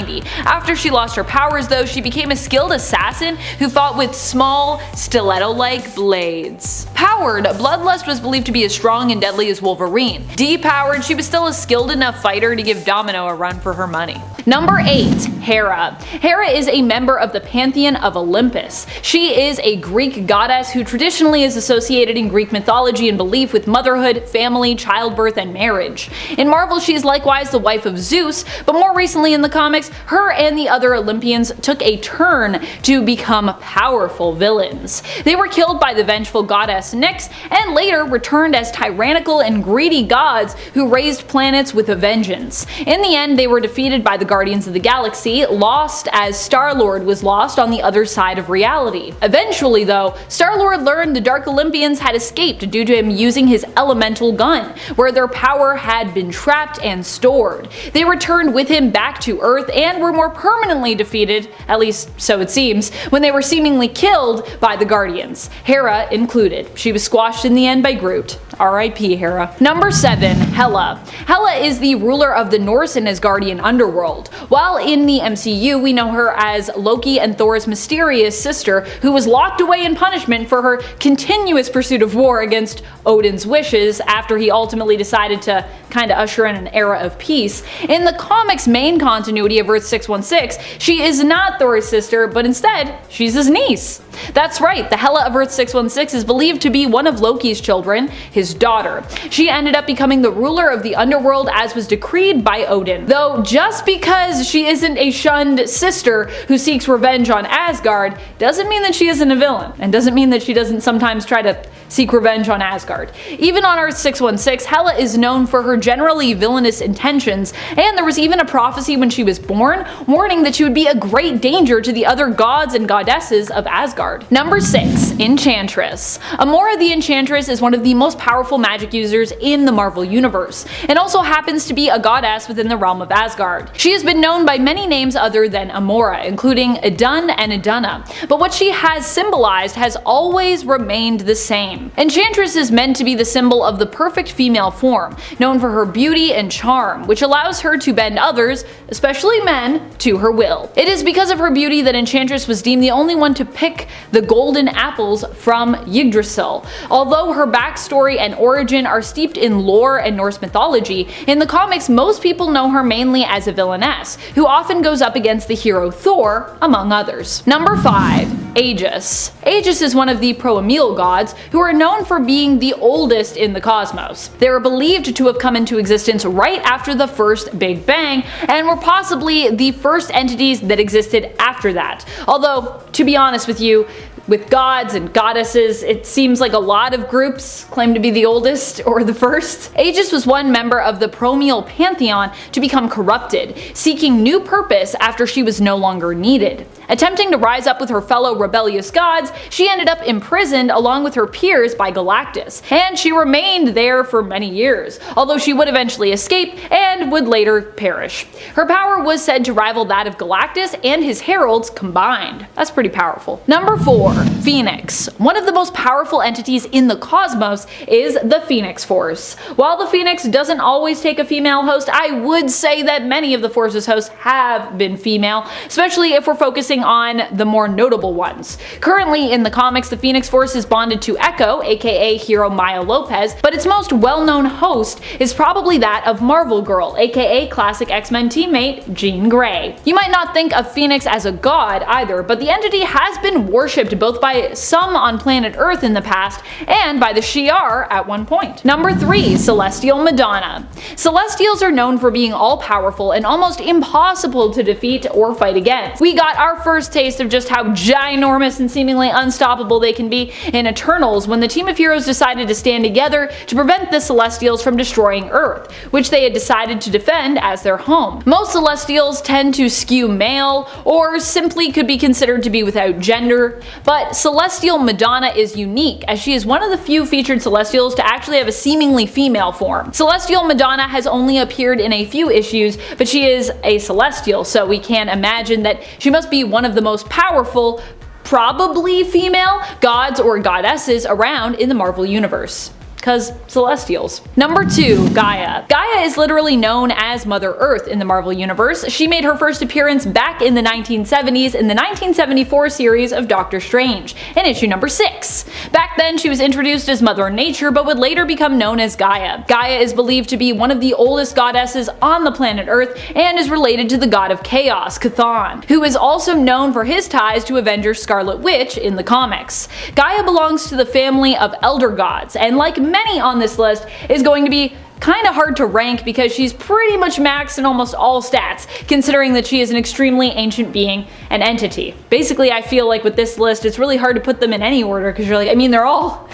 [SPEAKER 1] After she lost her powers though, she became a skilled assassin who fought with small, stiletto-like blades. Powered, Bloodlust was believed to be as strong and deadly as Wolverine. Depowered, she was still a skilled enough fighter to give Domino a run for her money. Number 8. Hera. Hera is a member of the Pantheon of Olympus. She is a Greek goddess who traditionally is associated in Greek mythology and belief with motherhood, family, childbirth, and marriage. In Marvel, she is likewise the wife of Zeus, but more recently in the comics, her and the other Olympians took a turn to become powerful villains. They were killed by the vengeful goddess Nyx and later returned as tyrannical and greedy gods who raised planets with a vengeance. In the end, they were defeated by the Guardians of the Galaxy, lost as Star-Lord was lost on the other side of reality. Eventually though, Star-Lord learned the Dark Olympians had escaped due to him using his elemental gun, where their power had been trapped and stored. They returned with him back to Earth and were more permanently defeated, at least so it seems, when they were seemingly killed by the Guardians, Hera included. She was squashed in the end by Groot. R.I.P. Hera. Number 7. Hela. Hela is the ruler of the Norse and Asgardian underworld. While in the MCU, we know her as Loki and Thor's mysterious sister, who was locked away in punishment for her continuous pursuit of war against Odin's wishes after he ultimately decided to kinda usher in an era of peace. In the comics' main continuity of Earth 616, she is not Thor's sister, but instead, she's his niece. That's right, the Hela of Earth 616 is believed to be one of Loki's children, his daughter. She ended up becoming the ruler of the underworld as was decreed by Odin. Though just because she isn't a shunned sister who seeks revenge on Asgard doesn't mean that she isn't a villain, and doesn't mean that she doesn't sometimes try to seek revenge on Asgard. Even on Earth 616, Hela is known for her generally villainous intentions, and there was even a prophecy when she was born warning that she would be a great danger to the other gods and goddesses of Asgard. Number 6. Enchantress. Amora the Enchantress is one of the most powerful magic users in the Marvel Universe, and also happens to be a goddess within the realm of Asgard. She has been known by many names other than Amora, including Idun and Idunna, but what she has symbolized has always remained the same. Enchantress is meant to be the symbol of the perfect female form, known for her beauty and charm, which allows her to bend others, especially men, to her will. It is because of her beauty that Enchantress was deemed the only one to pick the golden apples from Yggdrasil. Although her backstory and origin are steeped in lore and Norse mythology, in the comics most people know her mainly as a villainess, who often goes up against the hero Thor, among others. Number 5. Aegis. Aegis is one of the Proemil gods, who are known for being the oldest in the cosmos. They are believed to have come into existence right after the first Big Bang, and were possibly the first entities that existed after that. Although, to be honest with you, with gods and goddesses, it seems like a lot of groups claim to be the oldest or the first. Aegis was one member of the Proemil pantheon to become corrupted, seeking new purpose after she was no longer needed. Attempting to rise up with her fellow rebellious gods, she ended up imprisoned along with her peers by Galactus, and she remained there for many years, although she would eventually escape and would later perish. Her power was said to rival that of Galactus and his heralds combined. That's pretty powerful. Number 4. Phoenix. One of the most powerful entities in the cosmos is the Phoenix Force. While the Phoenix doesn't always take a female host, I would say that many of the Force's hosts have been female, especially if we're focusing on the more notable ones. Currently in the comics, the Phoenix Force is bonded to Echo, aka hero Maya Lopez, but its most well-known host is probably that of Marvel Girl, aka classic X-Men teammate Jean Grey. You might not think of Phoenix as a god either, but the entity has been worshipped both by some on planet Earth in the past and by the Shi'ar at one point. Number 3. Celestial Madonna. Celestials are known for being all-powerful and almost impossible to defeat or fight against. We got our first taste of just how ginormous and seemingly unstoppable they can be in Eternals when the team of heroes decided to stand together to prevent the Celestials from destroying Earth, which they had decided to defend as their home. Most Celestials tend to skew male or simply could be considered to be without gender, but Celestial Madonna is unique as she is one of the few featured Celestials to actually have a seemingly female form. Celestial Madonna has only appeared in a few issues, but she is a Celestial, so we can imagine that she must be one of the most powerful, probably female, gods or goddesses around in the Marvel Universe. Cause Celestials. Number 2. Gaia. Gaia is literally known as Mother Earth in the Marvel Universe. She made her first appearance back in the 1970s in the 1974 series of Doctor Strange, in issue number 6. Back then she was introduced as Mother Nature, but would later become known as Gaia. Gaia is believed to be one of the oldest goddesses on the planet Earth and is related to the god of chaos, Chthon, who is also known for his ties to Avengers Scarlet Witch in the comics. Gaia belongs to the family of elder gods, and like many on this list, is going to be kind of hard to rank because she's pretty much maxed in almost all stats, considering that she is an extremely ancient being and entity. Basically, I feel like with this list, it's really hard to put them in any order because you're like, I mean, they're all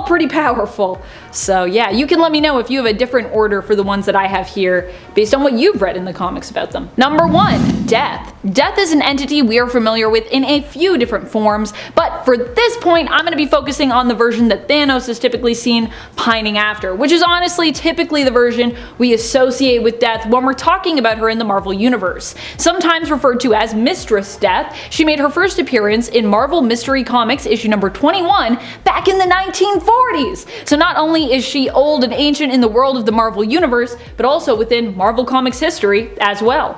[SPEAKER 1] pretty powerful. So yeah, you can let me know if you have a different order for the ones that I have here based on what you've read in the comics about them. Number 1. Death. Death is an entity we are familiar with in a few different forms, but for this point I'm going to be focusing on the version that Thanos is typically seen pining after, which is honestly typically the version we associate with Death when we're talking about her in the Marvel Universe. Sometimes referred to as Mistress Death, she made her first appearance in Marvel Mystery Comics issue number 21 back in the 1940s. So not only is she old and ancient in the world of the Marvel Universe, but also within Marvel Comics history as well.